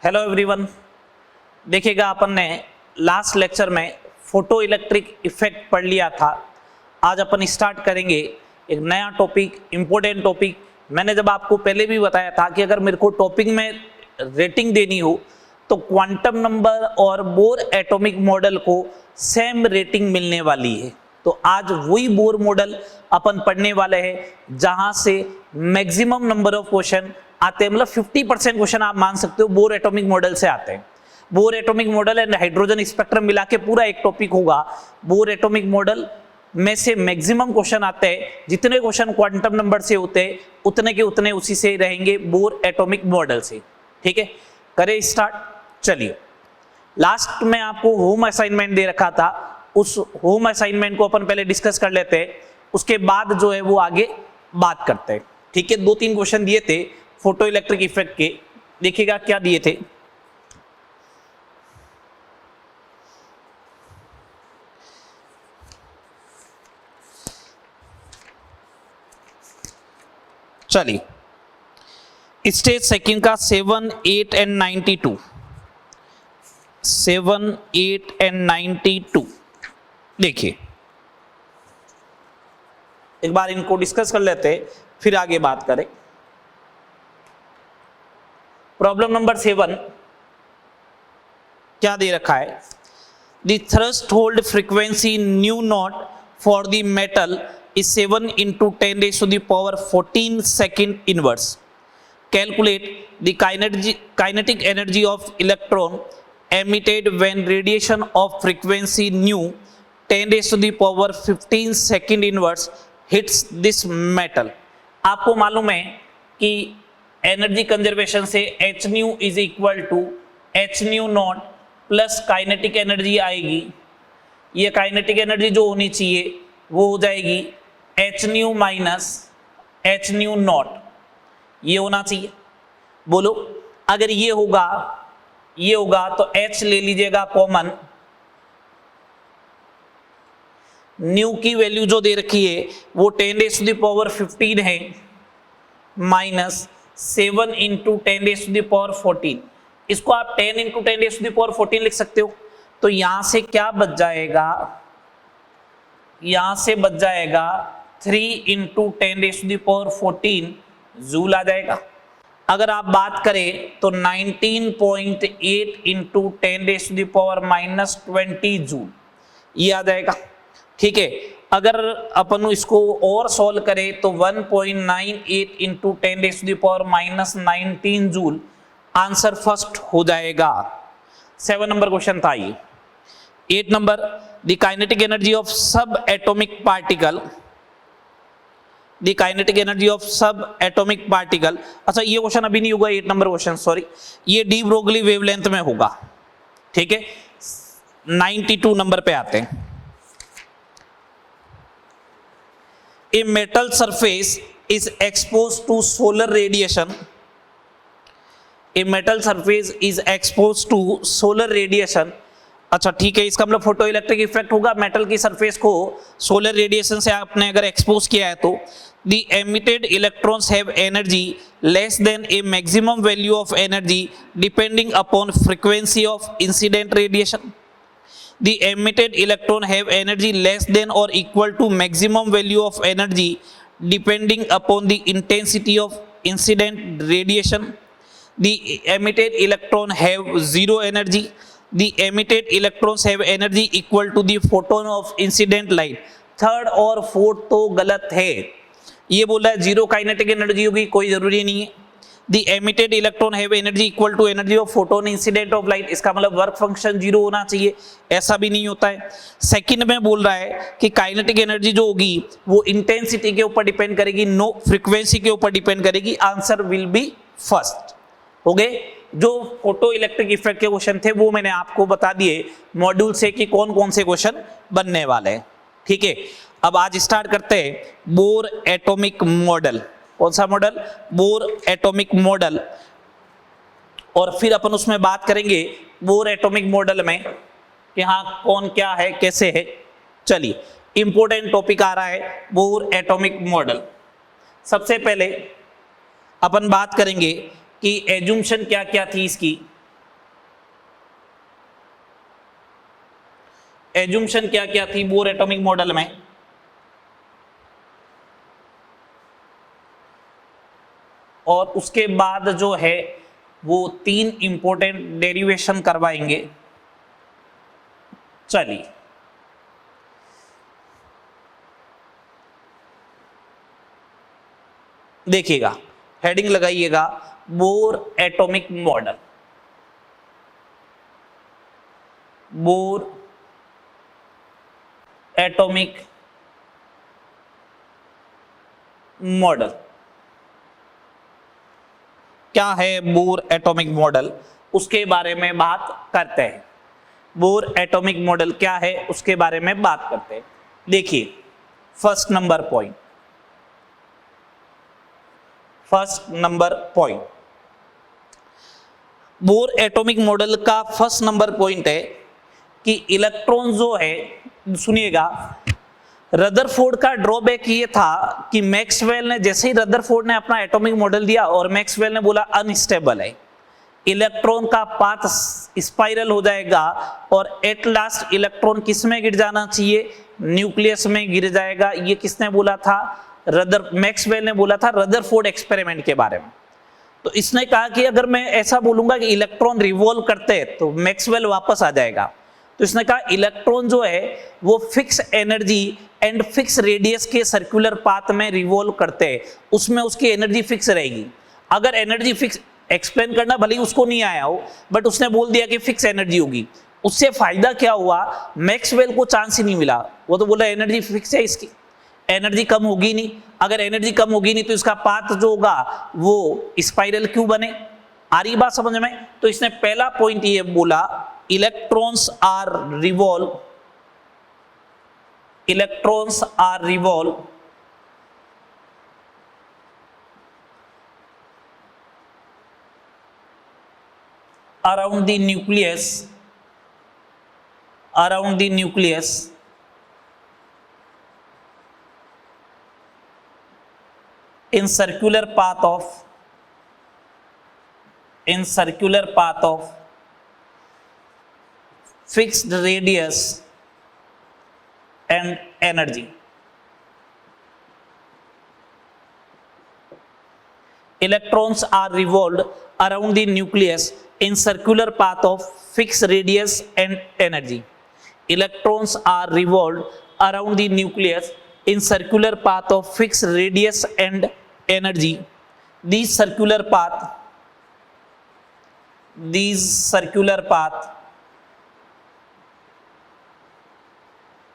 Hello everyone. देखिएगा, अपन ने last lecture में फोटो इलेक्ट्रिक इफेक्ट पढ़ लिया था। आज अपन स्टार्ट करेंगे एक नया टॉपिक, इम्पोर्टेंट टॉपिक। मैंने जब आपको पहले भी बताया था कि अगर मेरे को टॉपिक में रेटिंग देनी हो तो क्वांटम नंबर और बोर एटॉमिक मॉडल को सेम रेटिंग मिलने वाली है। तो आज वही बोर मॉडल अपन पढ़ने वाले हैं जहां से मैक्सिमम नंबर ऑफ क्वेश्चन आते हैं, मतलब 50% क्वेश्चन आप मान सकते हो बोर एटॉमिक मॉडल से आते हैं। Bore atomic model and hydrogen spectrum मिला के पूरा एक टॉपिक होगा। बोर एटॉमिक मॉडल में से मैक्सिमम क्वेश्चन आते हैं, जितने क्वेश्चन क्वांटम नंबर से होते हैं उतने के उतने उसी से रहेंगे बोर एटॉमिक मॉडल से। ठीक है, करें स्टार्ट। चलिए, लास्ट में आपको होम असाइनमेंट दे रखा था, उस होम असाइनमेंट को अपन पहले डिस्कस कर लेते हैं, उसके बाद जो है वो आगे बात करते हैं। ठीक है, 2-3 क्वेश्चन दिए थे फोटो इलेक्ट्रिक इफेक्ट के। देखिएगा क्या दिए थे। चलिए, स्टेज सेकंड का 7, 8 एंड 92। 7, 8 एंड 92 देखिए, एक बार इनको डिस्कस कर लेते हैं फिर आगे बात करें। प्रॉब्लम नंबर 7 क्या दे रखा है? The threshold frequency new not for the metal is 7 into 10 raised to the power 14 second inverse. Calculate the kinetic energy of electron emitted when radiation of frequency nu 10 raised to the power 15 second inverse hits this metal. आपको मालूम है कि energy conservation से h nu is equal to h nu naught plus kinetic energy आएगी। ये kinetic energy जो होनी चाहिए वो हो जाएगी H new minus H nu not, ये होना चाहिए। बोलो, अगर ये होगा तो एच ले लीजिएगा कॉमन। न्यू की वैल्यू जो दे रखी है वो 10 रेज़ टू द पावर 15 है, minus 7 into 10 raise to the power 14। इसको आप 10 into 10 raise to the power 14 लिख सकते हो। तो यहां से क्या बच जाएगा? यहां से बच जाएगा 3 into 10 raise to the power 14 joule आ जाएगा। अगर आप बात करें तो 19.8 into 10 raise to the power -20 joule, ये आ जाएगा। ठीक है, अगर अपन इसको और सॉल्व करें तो 1.98 into 10 raise to the power -19 joule answer first हो जाएगा। 7 नंबर क्वेश्चन था ये। 8 number, the kinetic energy of subatomic particle. The kinetic energy of subatomic particle. अच्छा, ये क्वेश्चन अभी नहीं होगा, 8 नंबर क्वेश्चन, सॉरी, ये डी ब्रोगली वेवलेंथ में होगा। ठीक है, 92 नंबर पे आते हैं। A metal surface is expose to solar radiation. A metal surface is expose to solar radiation. अच्छा ठीक है, इसका मतलब फोटो इलेक्ट्रिक इफेक्ट होगा। मेटल की सरफेस को सोलर रेडिएशन से आपने अगर एक्सपोज किया है तो the emitted electrons have energy less than a maximum value of energy depending upon frequency of incident radiation. The emitted electron have energy less than और equal to maximum value of energy depending upon the intensity of incident radiation. The emitted electron have zero energy. The emitted electrons have energy equal to the photon of incident light। Third और fourth तो गलत है। ये बोल रहा है zero kinetic energy होगी, कोई जरूरी नहीं है। The emitted electron have energy equal to energy of photon incident of light, इसका मतलब वर्क फंक्शन जीरो होना चाहिए, ऐसा भी नहीं होता है। सेकंड में बोल रहा है कि काइनेटिक एनर्जी जो होगी वो इंटेंसिटी के ऊपर डिपेंड करेगी, नो फ्रीक्वेंसी के ऊपर डिपेंड करेगी। Answer will be first. हो गए जो फोटो इलेक्ट्रिक इफेक्ट के क्वेश्चन थे वो मैंने आपको बता दिए मॉड्यूल से कि कौन कौन से क्वेश्चन बनने वाले हैं। ठीक है, अब आज स्टार्ट करते हैं बोर एटॉमिक मॉडल। कौन सा मॉडल? Bore atomic model. और फिर अपन उसमें बात करेंगे बोर एटॉमिक मॉडल में कि हाँ कौन क्या है, कैसे है। चलिए, इंपॉर्टेंट टॉपिक आ रहा है बोर एटॉमिक मॉडल। सबसे पहले अपन बात करेंगे कि एज्यूम्शन क्या क्या थी इसकी। एज्यूम्शन क्या क्या थी बोर एटॉमिक मॉडल में? और उसके बाद जो है वो 3 इंपॉर्टेंट डेरिवेशन करवाएंगे। चलिए देखिएगा, हेडिंग लगाइएगा, bore atomic model. Bore atomic model क्या है? बोर एटॉमिक मॉडल, उसके बारे में बात करते हैं। बोर एटॉमिक मॉडल क्या है उसके बारे में बात करते हैं। देखिए first number point, bore atomic model का फर्स्ट नंबर पॉइंट है कि इलेक्ट्रॉन जो है, सुनिएगा, रदरफोर्ड का ड्रॉबैक ये था कि मैक्सवेल ने, जैसे ही रदरफोर्ड ने अपना एटॉमिक मॉडल दिया और मैक्सवेल ने बोला अनस्टेबल है, इलेक्ट्रॉन का पाथ स्पाइरल हो जाएगा और एट लास्ट इलेक्ट्रॉन किस में गिर जाना चाहिए? न्यूक्लियस में गिर जाएगा। ये किसने बोला था? मैक्सवेल ने बोला था रदरफोर्ड एक्सपेरिमेंट के बारे में। तो इसने कहा कि अगर मैं ऐसा बोलूंगा कि इलेक्ट्रॉन रिवॉल्व करते हैं तो मैक्सवेल वापस आ जाएगा। तो इसने कहा इलेक्ट्रॉन जो है वो fix energy and fix radius के सर्कुलर पाथ में रिवॉल्व करते हैं, उसमें उसकी एनर्जी फिक्स रहेगी। अगर एनर्जी फिक्स, एक्सप्लेन करना भले ही उसको नहीं आया हो, बट उसने बोल दिया कि फिक्स एनर्जी होगी। उससे फायदा क्या हुआ? मैक्सवेल को चांस ही नहीं मिला। वो तो बोला एनर्जी फिक्स है, इसकी एनर्जी कम होगी नहीं। अगर एनर्जी कम होगी नहीं तो इसका पाथ जो होगा वो स्पाइरल क्यों बने? आ रही बात समझ में? तो इसने पहला पॉइंट ये बोला, electrons are revolve around the nucleus in circular path of fixed radius and energy. Electrons are revolved around the nucleus in circular path of fixed radius and energy. Electrons are revolved around the nucleus in circular path of fixed radius and energy. These circular path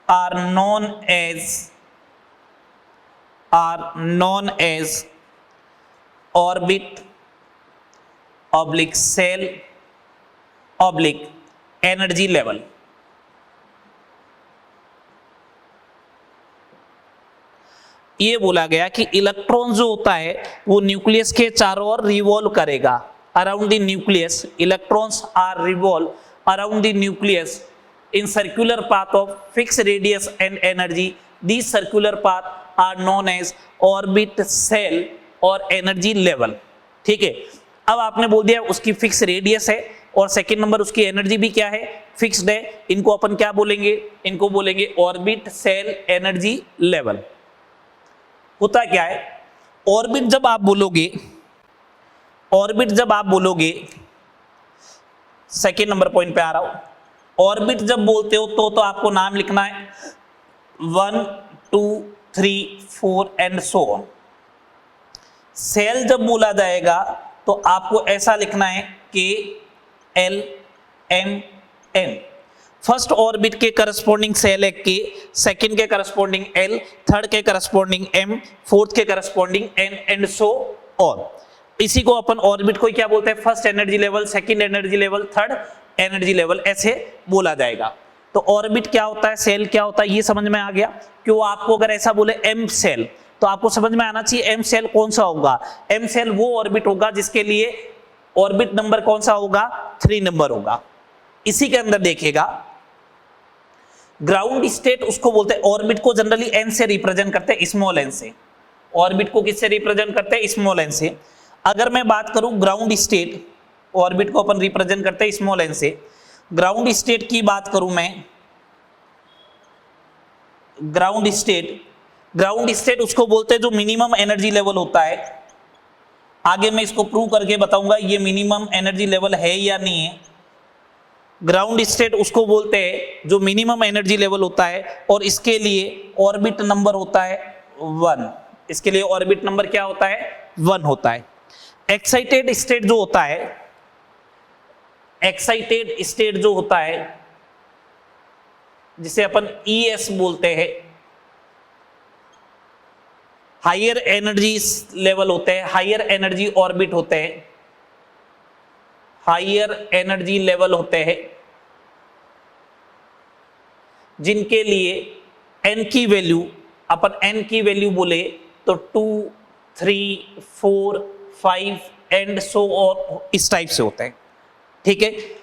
are known as orbit oblique cell oblique energy level. ये बोला गया कि electron जो होता है वो nucleus के चारों ओर रिवॉल्व करेगा। Around the nucleus, electrons are revolve around the nucleus in circular path of fixed radius and energy. These circular path are known as orbit, cell और energy level. ठीक है, अब आपने बोल दिया उसकी फिक्स रेडियस है और सेकंड नंबर उसकी एनर्जी भी क्या है? फिक्स्ड है। इनको अपन क्या बोलेंगे? इनको बोलेंगे ऑर्बिट, सेल, एनर्जी लेवल। होता क्या है, ऑर्बिट जब आप बोलोगे, सेकंड नंबर पॉइंट पे आ रहा हूं, ऑर्बिट जब बोलते हो तो आपको नाम लिखना है 1, 2, 3, 4 एंड सो ऑन। सेल जब बोला जाएगा तो आपको ऐसा लिखना है KLMN। फर्स्ट ऑर्बिट के करस्पॉन्डिंग सेल है K, सेकंड के करस्पॉन्डिंग L, थर्ड के करस्पॉन्डिंग M, फोर्थ के corresponding N and so on. इसी को अपन ऑर्बिट को क्या बोलते हैं? First energy level, second energy level, third energy level, ऐसे बोला जाएगा। तो ऑर्बिट क्या होता है, सेल क्या होता है, ये समझ में आ गया। क्यों आपको अगर ऐसा बोले एम सेल तो आपको समझ में आना चाहिए एम सेल कौन सा होगा। एम सेल वो ऑर्बिट होगा जिसके लिए ऑर्बिट नंबर कौन सा होगा? 3 नंबर होगा। इसी के अंदर देखिएगा ग्राउंड स्टेट उसको बोलते हैं। ऑर्बिट को जनरली एन से रिप्रेजेंट करते हैं, स्मॉल एन से। ऑर्बिट को किससे रिप्रेजेंट करते हैं? स्मॉल एन से। अगर मैं बात करूं ग्राउंड स्टेट, ऑर्बिट को अपन रिप्रेजेंट करते हैं स्मॉल एन से। ग्राउंड स्टेट की बात करूं मैं ग्राउंड स्टेट उसको बोलते हैं जो मिनिमम एनर्जी लेवल होता है। आगे मैं इसको प्रूव करके बताऊंगा ये मिनिमम एनर्जी लेवल है या नहीं है। ग्राउंड स्टेट उसको बोलते हैं जो मिनिमम एनर्जी लेवल होता है और इसके लिए ऑर्बिट नंबर होता है 1। इसके लिए ऑर्बिट नंबर क्या होता है? 1 होता है। एक्साइटेड स्टेट जो होता है, एक्साइटेड स्टेट जो होता है जिसे अपन ES बोलते हैं, हायर एनर्जी लेवल होते हैं, हायर एनर्जी ऑर्बिट होते हैं, हायर एनर्जी लेवल होते हैं, जिनके लिए n की वैल्यू, अपन n की वैल्यू बोले तो 2, 3, 4, 5 एंड सो और इस टाइप से होते हैं। ठीक है,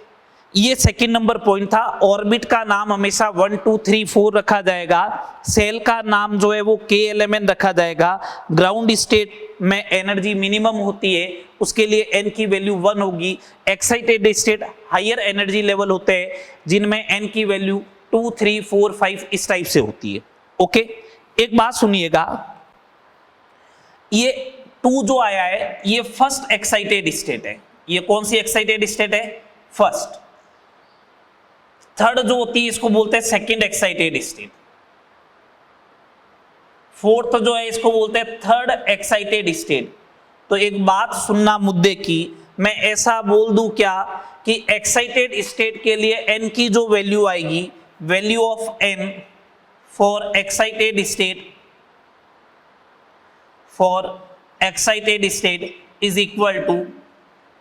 ये सेकंड नंबर पॉइंट था। ऑर्बिट का नाम हमेशा 1, 2, 3, 4 रखा जाएगा। सेल का नाम जो है वो KLMN रखा जाएगा। ग्राउंड स्टेट में एनर्जी मिनिमम होती है, उसके लिए n की वैल्यू 1 होगी। Excited state higher energy level होते हैं जिनमें n की वैल्यू 2, 3, 4, 5 इस टाइप से होती है। ओके, एक बात सुनिएगा, ये 2 जो आया है ये फर्स्ट एक्साइटेड स्टेट है। ये कौन सी एक्साइटेड स्टेट है? फर्स्ट। थर्ड जो होती है इसको बोलते हैं सेकंड एक्साइटेड स्टेट। फोर्थ जो है इसको बोलते हैं थर्ड एक्साइटेड स्टेट। तो एक बात सुनना मुद्दे की, मैं ऐसा बोल दूं क्या कि एक्साइटेड स्टेट के लिए n की जो वैल्यू आएगी, value of n for excited state, for excited state is equal to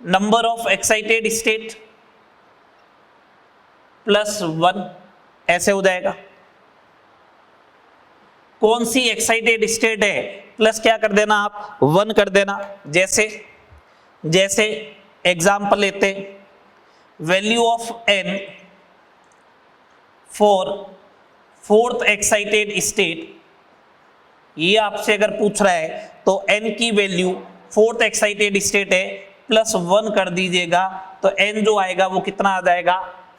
number of excited state plus 1, ऐसे हो जाएगा। कौन सी एक्साइटेड स्टेट है प्लस क्या कर देना आप? 1 कर देना। जैसे एग्जांपल लेते, value of n for fourth excited state, ये आपसे अगर पूछ रहा है तो n की वैल्यू फोर्थ एक्साइटेड स्टेट है प्लस 1 कर दीजिएगा, तो n जो आएगा वो कितना आ जाएगा?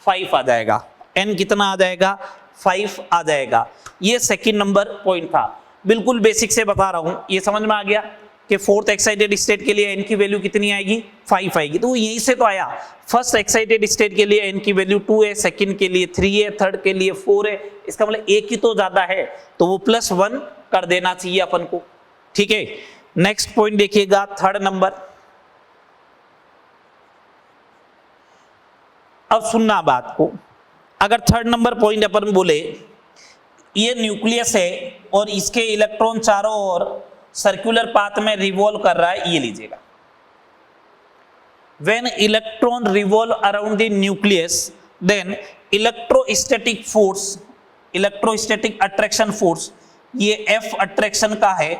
5 आ जाएगा। n कितना आ जाएगा? 5 आ जाएगा। ये सेकंड नंबर पॉइंट था। बिल्कुल बेसिक से बता रहा हूं, ये समझ में आ गया कि फोर्थ एक्साइटेड स्टेट के लिए n की वैल्यू कितनी आएगी? 5 आएगी। तो यहीं से तो आया। फर्स्ट एक्साइटेड स्टेट के लिए n की वैल्यू 2 है, सेकंड के लिए 3 है, थर्ड के लिए 4 है, इसका मतलब एक ही तो ज्यादा है, तो वो प्लस 1 कर देना चाहिए अपन को। ठीक है, नेक्स्ट पॉइंट देखिएगा, थर्ड नंबर। अब सुनना बात को, अगर थर्ड नंबर पॉइंट अपन बोले ये न्यूक्लियस है और इसके इलेक्ट्रॉन चारों ओर सर्कुलर पाथ में रिवॉल्व कर रहा है, ये लीजिएगा। When electron revolve around the nucleus then electrostatic force, electrostatic attraction force, ये F अट्रैक्शन का है।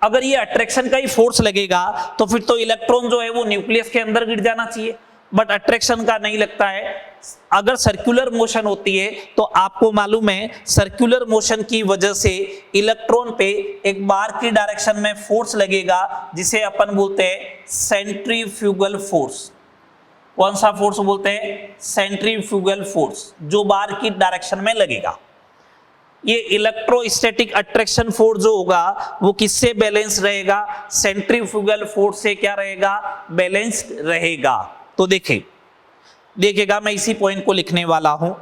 अगर ये अट्रैक्शन का ही फोर्स लगेगा तो फिर तो इलेक्ट्रॉन जो है वो न्यूक्लियस के अंदर गिर जाना चाहिए, बट अट्रैक्शन का नहीं लगता है। अगर सर्कुलर मोशन होती है तो आपको मालूम है सर्कुलर मोशन की वजह से इलेक्ट्रॉन पे एक बार की डायरेक्शन में फोर्स लगेगा जिसे अपन बोलते हैं सेंट्रीफ्यूगल फोर्स। कौन सा फोर्स बोलते हैं? सेंट्रीफ्यूगल फोर्स, जो बार की डायरेक्शन में लगेगा। ये इलेक्ट्रोस्टैटिक अट्रैक्शन फोर्स जो होगा वो किससे बैलेंस रहेगा? सेंट्रीफ्यूगल फोर्स से क्या रहेगा? बैलेंस्ड रहेगा। तो देखिएगा मैं इसी पॉइंट को लिखने वाला हूं।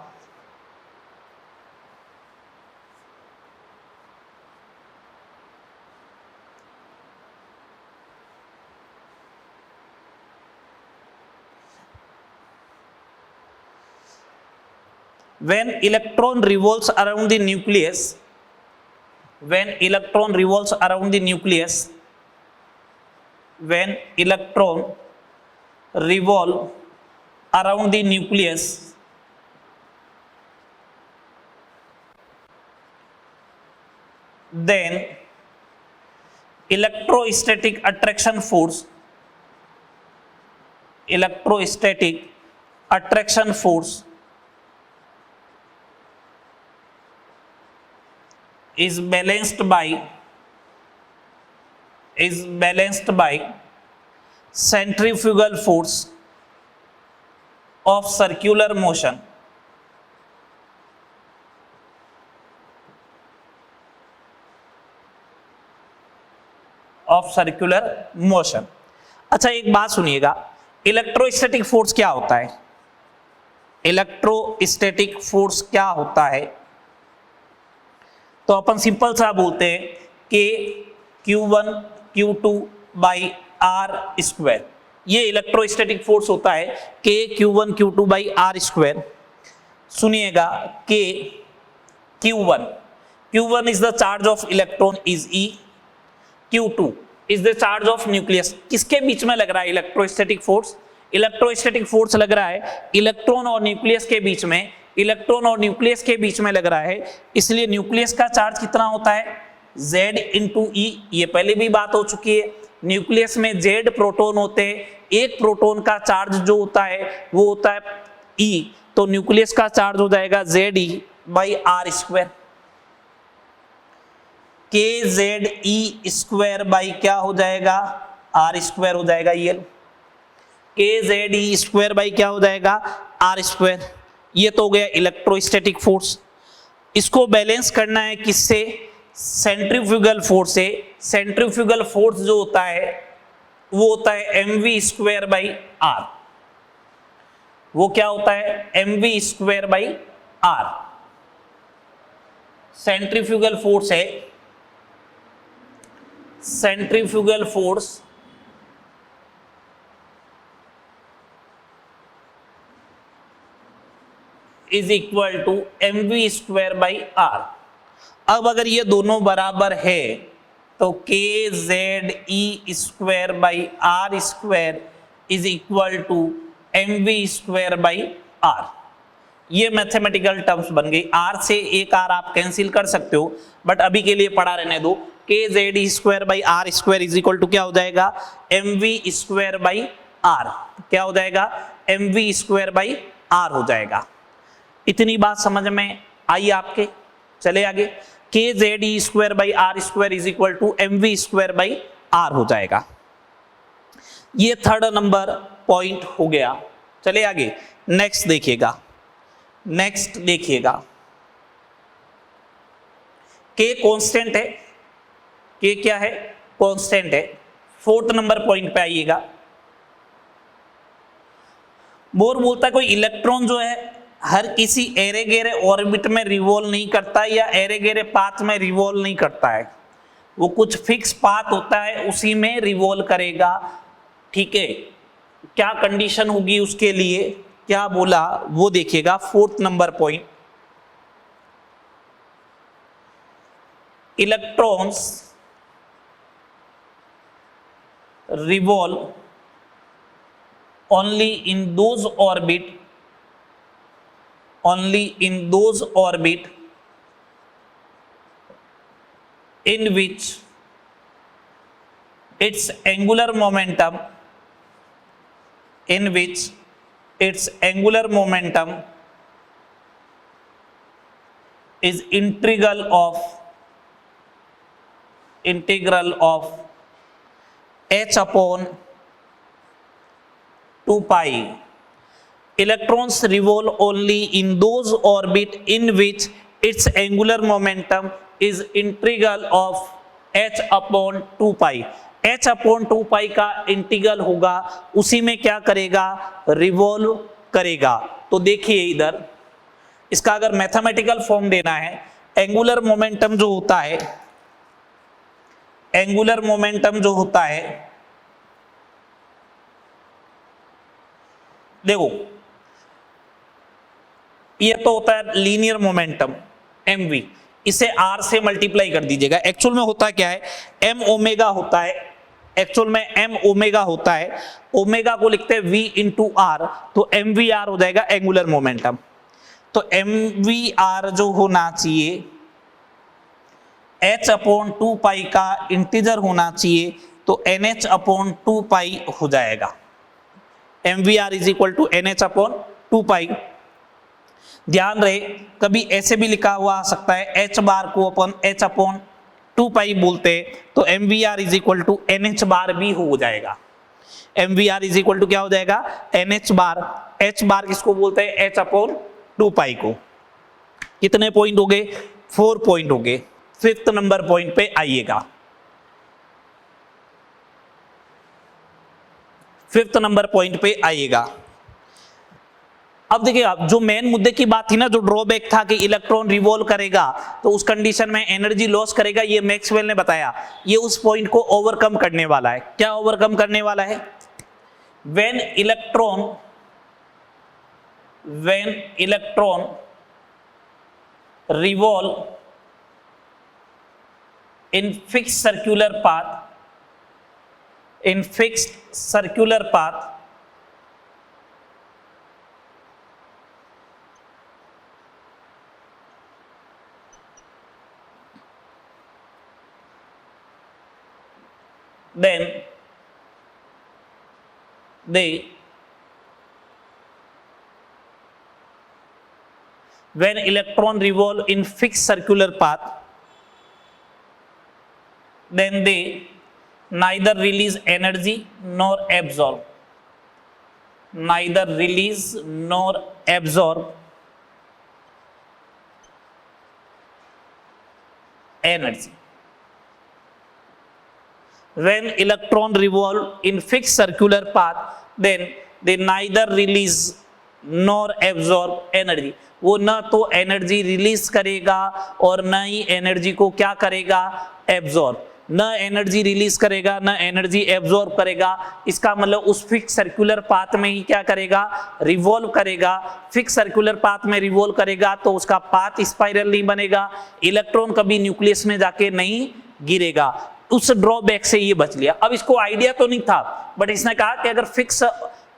When electron revolves around the nucleus, when electron revolves around the nucleus, when electron revolve around the nucleus, then electrostatic attraction force, electrostatic attraction force is balanced by centrifugal force of circular motion, of circular motion. अच्छा एक बात सुनिएगा, electrostatic force क्या होता है? Electrostatic force क्या होता है? तो अपन सिंपल सा बोलते हैं कि Q1 Q2 by r square, ये इलेक्ट्रोस्टैटिक फोर्स होता है कि Q1 Q2 by r square. सुनिएगा कि Q1 is the charge of electron is E, Q2 is the charge of nucleus। किसके बीच में लग रहा है इलेक्ट्रोस्टैटिक फोर्स? इलेक्ट्रोस्टैटिक फोर्स लग रहा है इलेक्ट्रॉन और न्यूक्लियस के बीच में, इलेक्ट्रॉन और न्यूक्लियस के बीच में लग रहा है। इसलिए न्यूक्लियस का चार्ज कितना होता है? Z इंटू ई। ये पहले भी बात हो चुकी है, न्यूक्लियस में Z प्रोटॉन होते हैं, एक प्रोटॉन का चार्ज जो होता है वो होता है E, तो न्यूक्लियस का चार्ज हो जाएगा ZE by r square. KZE square by क्या हो जाएगा? आर स्क्वायर हो जाएगा। ये KZE स्क्वायर बाई क्या हो जाएगा? R square. ये तो हो गया इलेक्ट्रोस्टैटिक फोर्स। इसको बैलेंस करना है किससे? सेंट्रीफ्यूगल फोर्स से। सेंट्रीफ्यूगल फोर्स जो होता है वो होता है mv स्क्वायर बाई आर। वो क्या होता है? mv square by r. Centrifugal force है, centrifugal force is equal to mv square by r. अब अगर ये दोनों बराबर है तो KZE square by r square is equal to mv square by r. ये मैथमेटिकल टर्म्स बन गई। आर से एक आर आप कैंसिल कर सकते हो, बट अभी के लिए पढ़ा रहने दो। KZE square by r square is equal to क्या हो जाएगा? mv square by r. क्या हो जाएगा? mv स्क्वायर बाई आर हो जाएगा। इतनी बात समझ में आई आपके? चले आगे। KZE square by r square is equal to mv square by r हो जाएगा। ये थर्ड नंबर पॉइंट हो गया। चले आगे, नेक्स्ट देखिएगा। नेक्स्ट देखिएगा, K कांस्टेंट है। K क्या है? कांस्टेंट है। फोर्थ नंबर पॉइंट पे आइएगा। बोर बोलता है कोई इलेक्ट्रॉन जो है हर किसी एरे गेरे ऑर्बिट में रिवॉल्व नहीं करता या एरे गेरे पाथ में रिवॉल्व नहीं करता है, वो कुछ फिक्स पाथ होता है उसी में रिवॉल्व करेगा। ठीक है, क्या कंडीशन होगी उसके लिए, क्या बोला वो देखिएगा। Fourth number point, electrons revolve only in those orbit in which its angular momentum is integral of h upon 2 pi। Electrons revolve only in those orbit in which its angular momentum is integral of h upon 2 pi। h upon 2 pi का integral होगा, उसी में क्या करेगा? Revolve करेगा। तो देखिए इधर, इसका अगर मैथमेटिकल फॉर्म देना है, एंगुलर मोमेंटम जो होता है, एंगुलर मोमेंटम जो होता है, देखो ये तो होता है लीनियर मोमेंटम mv, इसे r से मल्टीप्लाई कर दीजिएगा। एक्चुअल में होता क्या है? m ओमेगा होता है, एक्चुअल में m ओमेगा होता है। ओमेगा को लिखते हैं v इंटू आर, तो mvr हो जाएगा एंगुलर मोमेंटम। तो mvr जो होना चाहिए h अपॉन 2 पाई का इंटीजर होना चाहिए, तो nh अपॉन 2 पाई हो जाएगा। mvr is equal to nh upon 2 pi. ध्यान रहे, कभी ऐसे भी लिखा हुआ आ सकता है, h बार को अपन h अपॉन 2 पाई बोलते हैं, तो mvr is equal to nh bar भी हो जाएगा। mvr इज इक्वल टू क्या हो जाएगा? nh बार। h बार किसको बोलते हैं? h अपॉन 2 पाई को। कितने पॉइंट हो गए? 4 पॉइंट हो गए। फिफ्थ नंबर पॉइंट पे आइएगा। 5th नंबर पॉइंट पे आइएगा। अब देखिए, अब जो मेन मुद्दे की बात थी ना, जो ड्रॉबैक था कि इलेक्ट्रॉन रिवॉल्व करेगा तो उस कंडीशन में एनर्जी लॉस करेगा, ये मैक्सवेल ने बताया। ये उस पॉइंट को ओवरकम करने वाला है। क्या ओवरकम करने वाला है? When electron revolve in fixed circular path then when electron revolve in fixed circular path, then they neither release energy nor absorb energy. When electron revolve in fixed circular path, then they neither release nor absorb energy. वो न तो energy release करेगा और न ही energy को क्या करेगा? Absorb. न एनर्जी रिलीज करेगा, न एनर्जी एब्जॉर्ब करेगा। इसका मतलब उस फिक्स सर्कुलर पाथ में ही क्या करेगा? रिवॉल्व करेगा। फिक्स सर्कुलर पाथ में रिवॉल्व करेगा तो उसका पाथ स्पाइरल नहीं बनेगा, इलेक्ट्रॉन कभी न्यूक्लियस में जाके नहीं गिरेगा। उस ड्रॉबैक से ये बच लिया। अब इसको आइडिया तो नहीं था, बट इसने कहा कि अगर फिक्स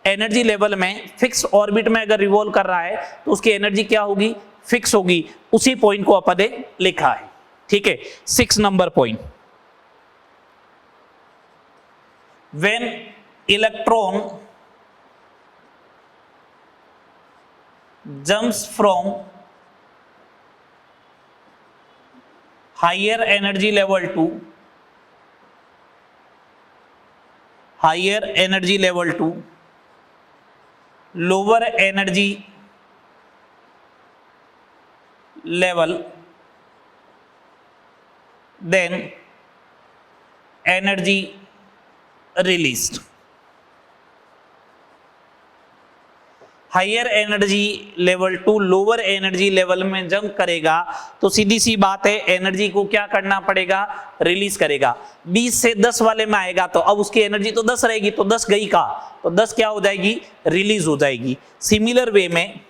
एनर्जी लेवल में, फिक्स ऑर्बिट में अगर रिवॉल्व कर रहा है तो उसकी एनर्जी क्या होगी? फिक्स होगी। उसी पॉइंट को अपन ने लिखा है। ठीक है, 6 number point. When electron jumps from higher energy level to lower energy level, then energy released. Higher energy level to lower energy level में जंप करेगा तो सीधी सी बात है, एनर्जी को क्या करना पड़ेगा? रिलीज करेगा। 20 से 10 वाले में आएगा तो अब उसकी एनर्जी तो 10 रहेगी, तो 10 गई का, तो 10 क्या हो जाएगी? रिलीज हो जाएगी। सिमिलर वे में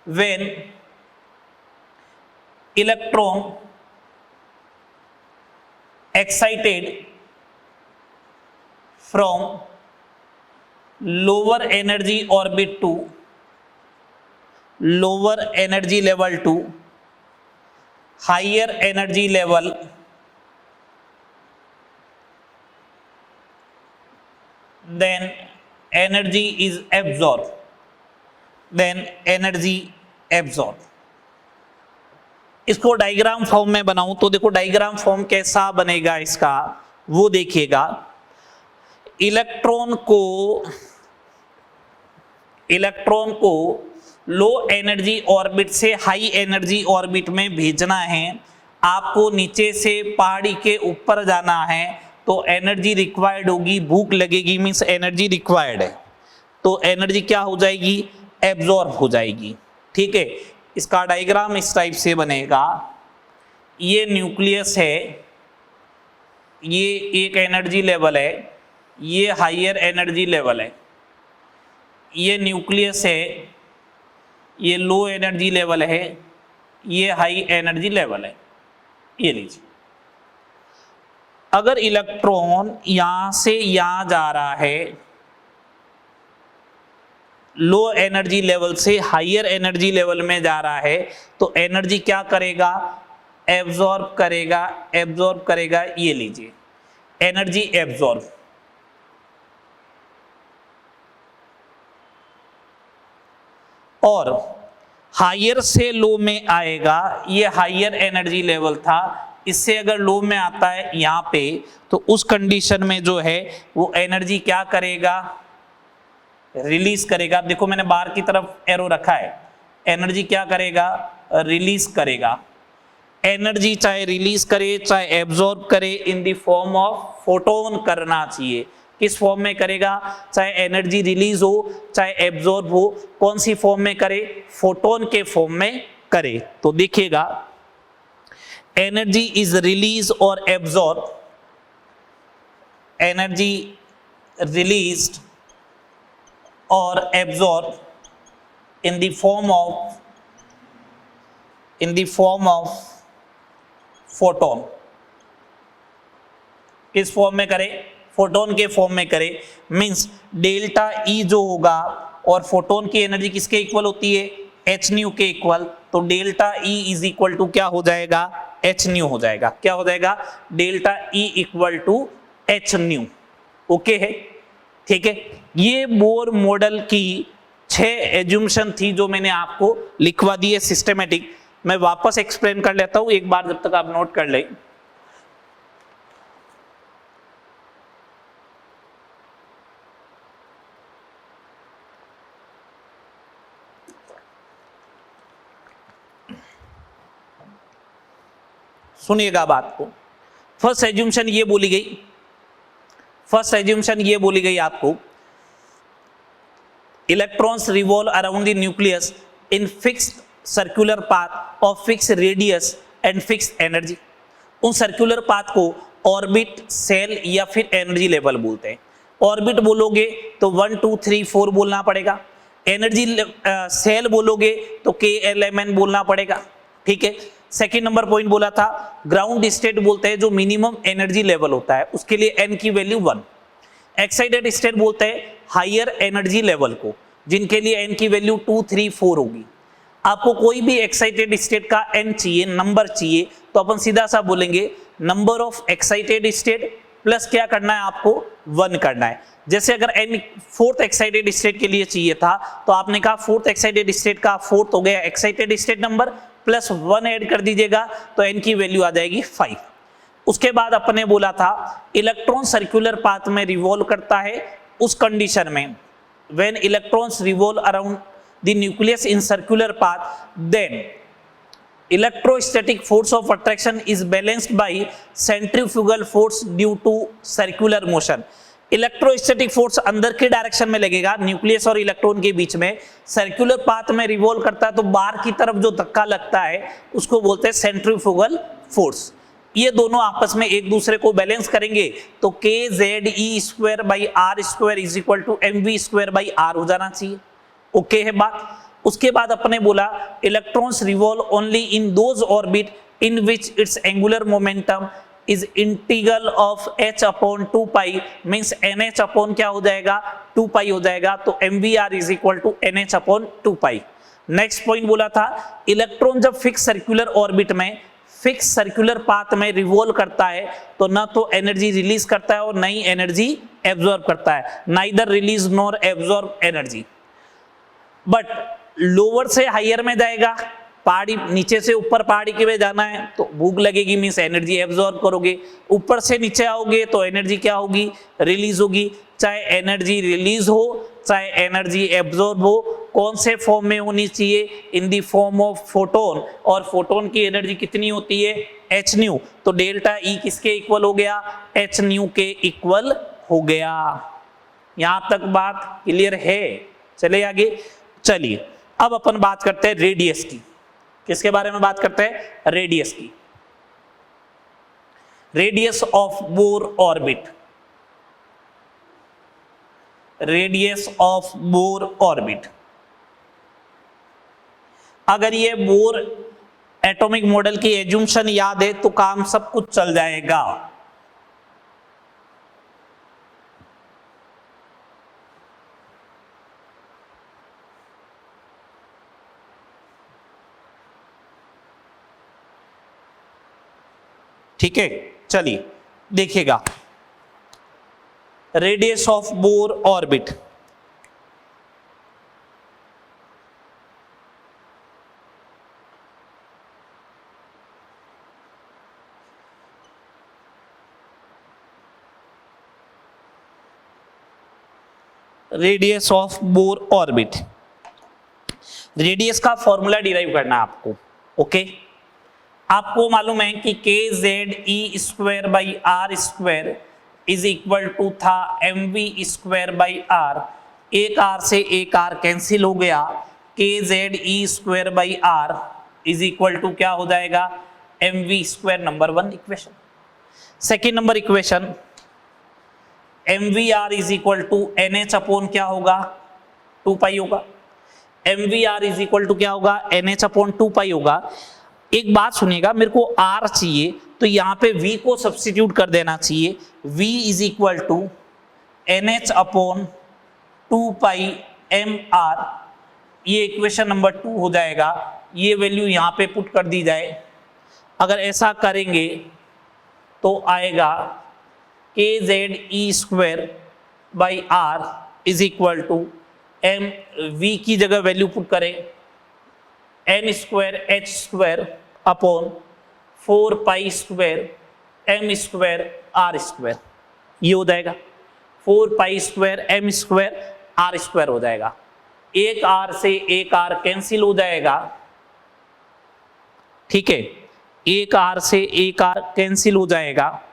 when electron excited from lower energy orbit to lower energy level to higher energy level, then energy is absorbed. इसको डायग्राम फॉर्म में बनाऊं तो देखो डायग्राम फॉर्म कैसा बनेगा इसका, वो देखिएगा। इलेक्ट्रॉन को लो एनर्जी ऑर्बिट से हाई एनर्जी ऑर्बिट में भेजना है। आपको नीचे से पहाड़ी के ऊपर जाना है तो एनर्जी रिक्वायर्ड होगी, भूख लगेगी, मीन्स एनर्जी रिक्वायर्ड है, तो एनर्जी क्या हो जाएगी? एब्जॉर्ब हो जाएगी। ठीक है, इसका डायग्राम इस टाइप से बनेगा। ये न्यूक्लियस है, ये एक एनर्जी लेवल है, ये हायर एनर्जी लेवल है। ये न्यूक्लियस है, ये लो एनर्जी लेवल है, ये हाई एनर्जी लेवल है। ये लीजिए, अगर इलेक्ट्रॉन यहां से यहां जा रहा है, लो एनर्जी लेवल से हायर एनर्जी लेवल में जा रहा है, तो एनर्जी क्या करेगा? एब्जॉर्ब करेगा। ये लीजिए, एनर्जी एब्जॉर्ब। और हायर से लो में आएगा, ये हायर एनर्जी लेवल था, इससे अगर लो में आता है यहां पे, तो उस कंडीशन में जो है वो एनर्जी क्या करेगा? रिलीज करेगा। देखो मैंने बाहर की तरफ एरो रखा है, एनर्जी क्या करेगा? रिलीज करेगा। एनर्जी चाहे रिलीज करे चाहे एब्जॉर्ब करे, in the form of photon करना चाहिए। किस फॉर्म में करेगा, चाहे एनर्जी रिलीज हो चाहे एब्जॉर्ब हो, कौन सी फॉर्म में करे, फोटोन के फॉर्म में करे। तो देखिएगा एनर्जी इज रिलीज और एब्जॉर्ब, एनर्जी रिलीज्ड और absorb in the form of photon। किस फॉर्म में करे, फोटोन के फॉर्म में करे। मींस डेल्टा ई जो होगा, और फोटोन की एनर्जी किसके इक्वल होती है, एच न्यू के इक्वल, तो delta E is equal to क्या हो जाएगा, एच न्यू हो जाएगा। क्या हो जाएगा, delta E equal to h nu. Okay है, ठीक है। ये बोर मॉडल की 6 एज्यूम्शन थी जो मैंने आपको लिखवा दी है सिस्टेमेटिक। मैं वापस एक्सप्लेन कर लेता हूं एक बार, जब तक आप नोट कर लें। सुनिएगा बात को। फर्स्ट एज्यूम्शन ये बोली गई आपको, electrons revolve around the nucleus in fixed circular path of fix radius and fix energy. उन सर्कुलर पाथ को ऑर्बिट, सेल या फिर एनर्जी लेवल बोलते हैं। ऑर्बिट बोलोगे तो 1 2 3 4 बोलना पड़ेगा, एनर्जी सेल बोलोगे तो KLMN बोलना पड़ेगा, ठीक है। सेकेंड नंबर पॉइंट बोला था, ग्राउंड स्टेट बोलते हैं जो मिनिमम एनर्जी लेवल होता है, उसके लिए n की वैल्यू 1। एक्साइटेड स्टेट बोलते हैं हायर एनर्जी लेवल को, जिनके लिए n की वैल्यू 2 3 4 होगी। आपको कोई भी एक्साइटेड स्टेट का n चाहिए, नंबर चाहिए, तो अपन सीधा सा बोलेंगे number of excited state plus क्या करना है, आपको 1 करना है। जैसे अगर n फोर्थ एक्साइटेड स्टेट के लिए चाहिए था, तो आपने कहा फोर्थ एक्साइटेड स्टेट का फोर्थ हो गया excited state number, plus 1 add कर दीजिएगा तो n की वैल्यू आ जाएगी 5। उसके बाद अपने बोला था इलेक्ट्रॉन सर्कुलर पाथ में रिवॉल्व करता है उस कंडीशन में, when electrons revolve around the nucleus in circular path, then electrostatic force of attraction is balanced by centrifugal force due to circular motion. Electrostatic force अंदर के डायरेक्शन में लगेगा, nucleus और इलेक्ट्रॉन के बीच में, सर्कुलर पाथ में revolve करता है तो बाहर की तरफ जो धक्का लगता है उसको बोलते हैं सेंट्रीफ्यूगल फोर्स। ये दोनों आपस में एक दूसरे को बैलेंस करेंगे तो kZe²/r² is equal to mv²/r हो जाना चाहिए। ओके है बात। उसके बाद अपने बोला electrons revolve only in those orbit in which its angular momentum is integral of h/2π, means nh upon क्या हो जाएगा, 2π हो जाएगा, तो mvr is equal to nh/2π। Next point बोला था इलेक्ट्रॉन जब फिक्स सर्कुलर ऑर्बिट में, फिक्स सर्कुलर पाथ में रिवॉल्व करता है तो ना तो एनर्जी रिलीज करता है और ना ही एनर्जी एब्जॉर्ब करता है, neither release nor absorb energy. But lower से हायर में जाएगा, पहाड़ी नीचे से ऊपर पहाड़ी के में जाना है तो भूख लगेगी, मींस एनर्जी एब्जॉर्ब करोगे। ऊपर से नीचे आओगे तो एनर्जी क्या होगी, रिलीज होगी। चाहे एनर्जी रिलीज हो चाहे एनर्जी एब्जॉर्ब हो, कौन से फॉर्म में होनी चाहिए, इन दी फॉर्म ऑफ फोटोन, और फोटोन की एनर्जी कितनी होती है, एच न्यू। तो डेल्टा ई किसके इक्वल हो गया, एच न्यू के इक्वल हो गया। यहां तक बात क्लियर है। चले आगे। चलिए अब अपन बात करते हैं रेडियस की। किसके बारे में बात करते हैं, रेडियस की। Radius of Bohr orbit, radius of Bohr orbit. अगर ये बोर एटॉमिक मॉडल की एज्यूम्शन याद है तो काम सब कुछ चल जाएगा। ठीक है, चलिए देखिएगा radius of Bohr orbit. Radius of Bohr orbit, radius का फॉर्मूला डिराइव करना है आपको। ओके, आपको मालूम है कि kZe²/r² इज इक्वल टू था mv स्क्वायर बाई आर, एक आर से एक आर कैंसिल हो गया, k Z e square by r is equal to क्या हो जाएगा, mv square, number 1 equation. Second number equation, mvr is equal to nh upon क्या होगा, 2 पाई होगा। mvr इज इक्वल टू क्या होगा, nh अपॉन 2 पाई होगा। एक बात सुनिएगा, मेरे को r चाहिए तो यहां पे v को सब्स्टिट्यूट कर देना चाहिए, v is equal to nh upon 2 pi mr, ये इक्वेशन नंबर 2 हो जाएगा। ये वैल्यू यहां पे पुट कर दी जाए, अगर ऐसा करेंगे तो आएगा k Z e square by r is equal to m, v की जगह वैल्यू पुट करें n square h square upon 4 pi square m square r square, ये हो जाएगा 4 pi square m square r square हो जाएगा। एक आर से एक आर कैंसिल हो जाएगा, ठीक है, एक आर से एक आर कैंसिल हो जाएगा,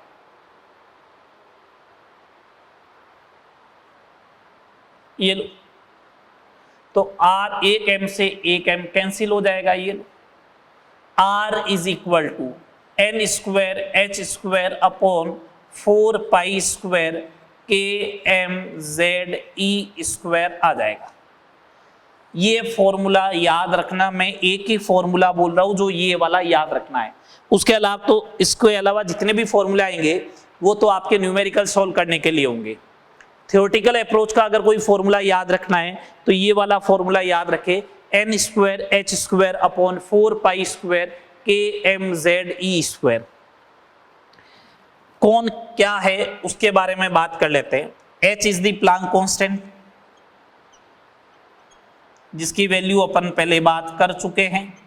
ये लो, तो r एक m से एक m कैंसिल हो जाएगा, ये लो, r is equal to n square h square upon 4 pi square k m Z e square आ जाएगा। ये फॉर्मूला याद रखना, मैं एक ही फॉर्मूला बोल रहा हूं जो ये वाला याद रखना है, उसके अलावा तो इसके अलावा जितने भी फॉर्मूला आएंगे वो तो आपके न्यूमेरिकल सॉल्व करने के लिए होंगे। थ्योरेटिकल अप्रोच का अगर कोई फॉर्मूला याद रखना है तो ये वाला फॉर्मूला याद रखे, n square h square upon 4 pi square k m Z e square. कौन क्या है उसके बारे में बात कर लेते हैं। H is the Planck constant, जिसकी वैल्यू अपन पहले बात कर चुके हैं,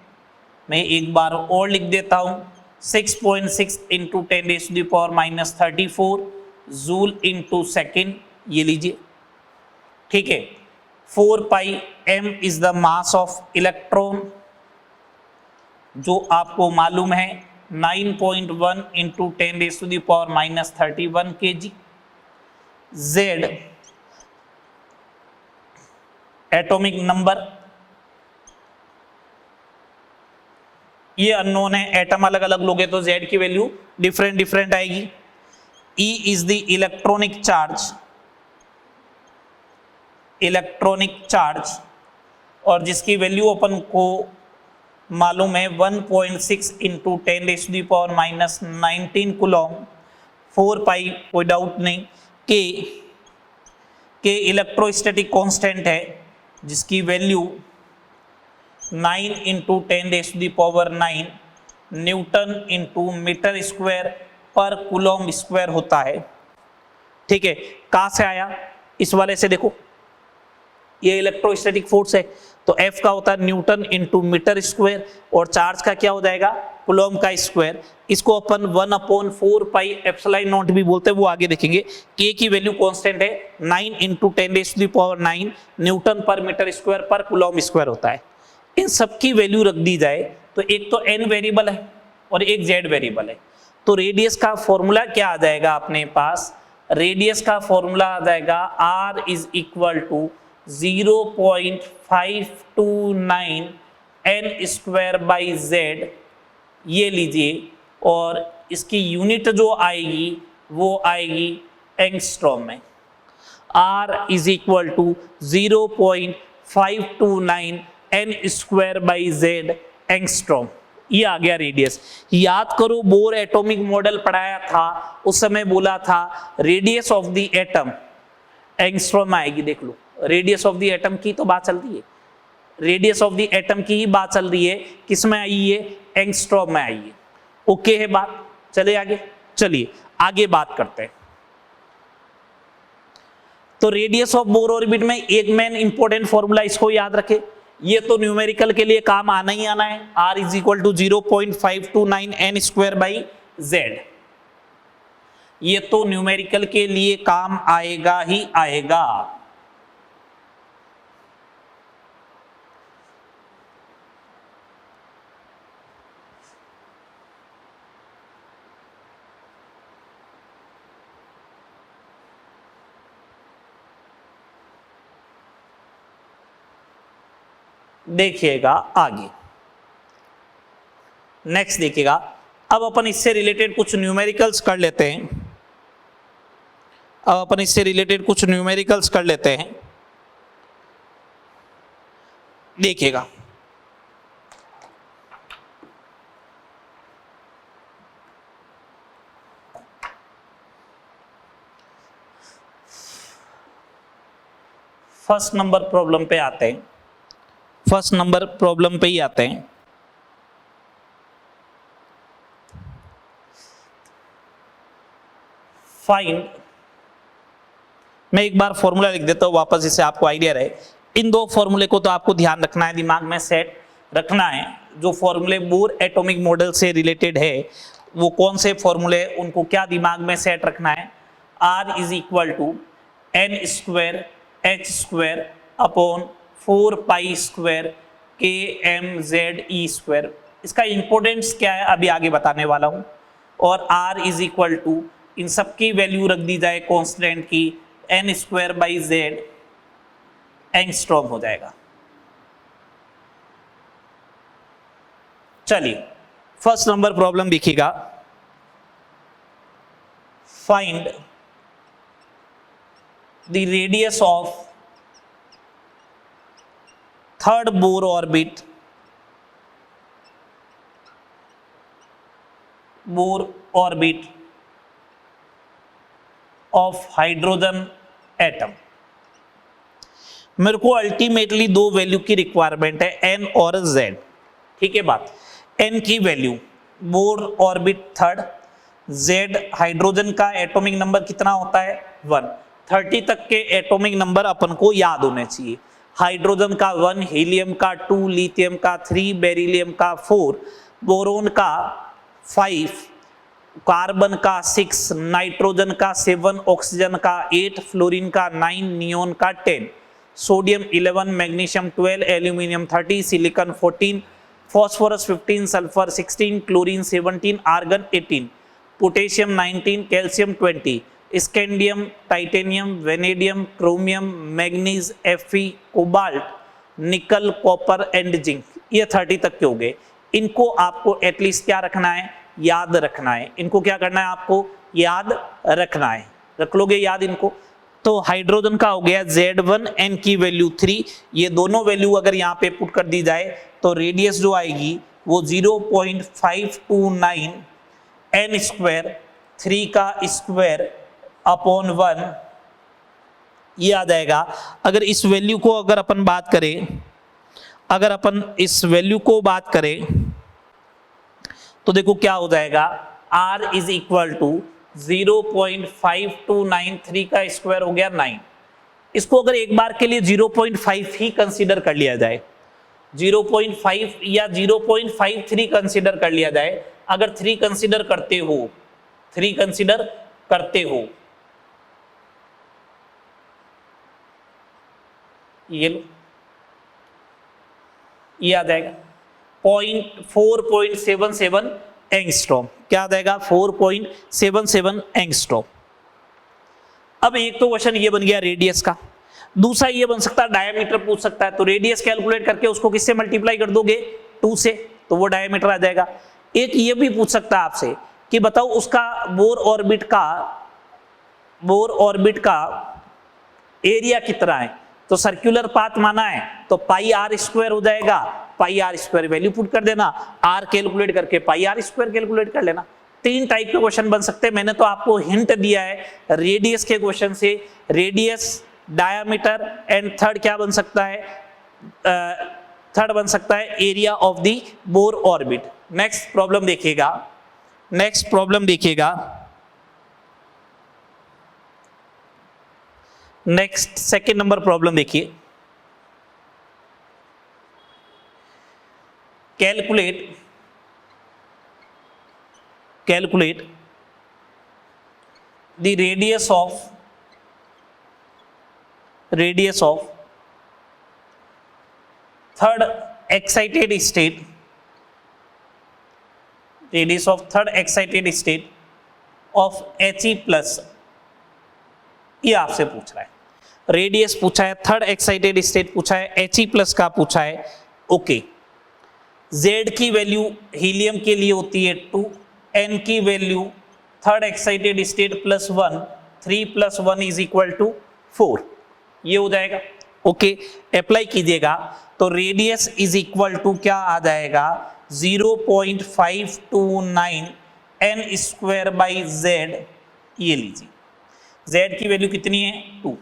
मैं एक बार और लिख देता हूं, 6.6 इंटू 10⁻⁻34 जूल इंटू सेकेंड, ये लीजिए, ठीक है। 4 पाई m is the mass of electron, जो आपको मालूम है 9.1 into 10⁻⁻31 kg। z atomic number, ये अननोन है, एटम अलग अलग लोगे तो z की वैल्यू डिफरेंट डिफरेंट आएगी। E is the electronic charge, electronic charge, और जिसकी वैल्यू अपन को मालूम है 1.6 इंटू 10⁻⁻19 कूलम, 4 पाई, कोई डाउट नहीं। के इलेक्ट्रोस्टैटिक कांस्टेंट है, जिसकी value 9 into 10⁻9 newton into metre square पर कूलम स्क्वायर होता है, ठीक है। कहां से आया, इस वाले से देखो, ये इलेक्ट्रोस्टैटिक फोर्स है तो F का होता है न्यूटन इंटू मीटर स्क्वायर, और चार्ज का क्या हो जाएगा, कूलम का स्क्वायर। इसको अपन 1/4 पाई एप्सिलॉन नॉट भी बोलते हैं, वो आगे देखेंगे। K की वैल्यू कांस्टेंट है 9 इंटू 10⁻9 न्यूटन पर मीटर स्क्वायर पर कूलम स्क्वायर होता है। इन सब की वैल्यू रख दी जाए तो एक तो n वेरिएबल है और एक z वेरिएबल है, तो रेडियस का फॉर्मूला क्या आ जाएगा अपने पास, रेडियस का फॉर्मूला आ जाएगा r is equal to 0.529 n square by Z, ये लीजिए, और इसकी यूनिट जो आएगी वो आएगी एंगस्ट्रॉम में। r is equal to 0.529 n square by Z angstrom, ये आ गया रेडियस। याद करो, बोर एटॉमिक मॉडल पढ़ाया था, उस समय बोला था radius of the atom angstrom आएगी। देख लो, रेडियस ऑफ द एटम की तो बात चल रही है, रेडियस ऑफ द एटम की ही बात चल रही है, किस में आई है, एंगस्ट्रॉम में आई है। ओके है बात, चले आगे, चलिए आगे बात करते हैं। तो रेडियस ऑफ बोर ऑर्बिट में एक मेन इंपॉर्टेंट फॉर्मूला, इसको याद रखे, ये तो न्यूमेरिकल के लिए काम आना ही आना है, r is equal to 0.529 n square by Z, ये तो न्यूमेरिकल के लिए काम आएगा ही आएगा। देखिएगा आगे, नेक्स्ट देखिएगा। अब अपन इससे रिलेटेड कुछ न्यूमेरिकल्स कर लेते हैं। देखिएगा, फर्स्ट नंबर प्रॉब्लम पे आते हैं। फाइंड, मैं एक बार फॉर्मूला लिख देता हूं वापस, जिससे आपको आइडिया रहे। इन दो फॉर्मूले को तो आपको ध्यान रखना है, दिमाग में सेट रखना है। जो फॉर्मूले बोर एटॉमिक मॉडल से रिलेटेड है, वो कौन से फॉर्मूले, उनको क्या दिमाग में सेट रखना है। R is equal to n square h square upon 4 pi square KMZE square. इसका इंपॉर्टेंस क्या है अभी आगे बताने वाला हूं। और R इज इक्वल टू, इन सबकी वैल्यू रख दी जाए कांस्टेंट की, n square by z angstrom हो जाएगा। चलिए फर्स्ट नंबर प्रॉब्लम देखिएगा। Find the radius of third Bohr orbit of hydrogen atom. मेरे को अल्टीमेटली दो वैल्यू की रिक्वायरमेंट है, n और z। ठीक है बात, n की value Bohr orbit third, z hydrogen का एटॉमिक नंबर कितना होता है 1। 30 तक के एटॉमिक नंबर अपन को याद होने चाहिए। हाइड्रोजन का 1, हीलियम का 2, लिथियम का 3, बेरिलियम का 4, बोरोन का 5, कार्बन का 6, नाइट्रोजन का 7, ऑक्सीजन का 8, फ्लोरीन का 9, नियोन का 10, sodium 11, magnesium 12, aluminium 30, silicon 14, phosphorus 15, sulphur 16, chlorine 17, argon 18, potassium 19, calcium 20, scandium, titanium, vanadium, chromium, manganese, Fe, cobalt, nickel, copper and zinc. ये 30 तक के हो गए। इनको आपको एटलीस्ट क्या रखना है, याद रखना है। इनको क्या करना है, आपको याद रखना है। रख लोगे याद इनको। तो हाइड्रोजन का हो गया Z1, n की वैल्यू 3। ये दोनों वैल्यू अगर यहाँ पे पुट कर दी जाए तो रेडियस जो आएगी वो 0.529 n स्क्वायर 3 का स्क्वायर अपॉन 1 ये आ जाएगा। अगर इस वैल्यू को अगर अपन बात करें, तो देखो क्या हो जाएगा, R इज इक्वल टू 0.5293 का स्क्वायर हो गया 9। इसको अगर एक बार के लिए 0.5 ही कंसीडर कर लिया जाए, 0.5 या 0.53 कंसीडर कर लिया जाए। अगर 3 कंसीडर करते हो, ये लो, ये आ जाएगा 4.77 एंगस्ट्रॉम। क्या आ जाएगा, 4.77 एंगस्ट्रॉम। अब एक तो क्वेश्चन ये बन गया रेडियस का। दूसरा ये बन सकता है, डायमीटर पूछ सकता है। तो रेडियस कैलकुलेट करके उसको किससे मल्टीप्लाई कर दोगे, 2 से, तो वो डायमीटर आ जाएगा। एक ये भी पूछ सकता है आपसे कि बताओ उसका बोर ऑर्बिट का एरिया कितना है। तो सर्कुलर पाथ माना है तो पाई आर स्क्वायर हो जाएगा। पाई आर स्क्वायर वैल्यू पुट कर देना, आर कैलकुलेट करके पाई आर स्क्वायर कैलकुलेट कर लेना। 3 टाइप के क्वेश्चन बन सकते हैं। मैंने तो आपको हिंट दिया है रेडियस के क्वेश्चन से, रेडियस, डायामीटर एंड थर्ड क्या बन सकता है, थर्ड बन सकता है area of the Bohr orbit. Next problem देखिएगा, नेक्स्ट सेकेंड नंबर प्रॉब्लम देखिए। Calculate the radius of third excited state of He plus। ये आपसे पूछ रहा है, रेडियस पूछा है, थर्ड एक्साइटेड स्टेट पूछा है, He प्लस का पूछा है, ओके, Z की वैल्यू हीलियम के लिए होती है 2, N की value third excited state plus 1, 3 + 1 = 4, ये हो जाएगा। ओके, अप्लाई कीजिएगा तो रेडियस इज इक्वल टू क्या आ जाएगा 0.529 n²/z। ये लीजिए z की वैल्यू कितनी है 2,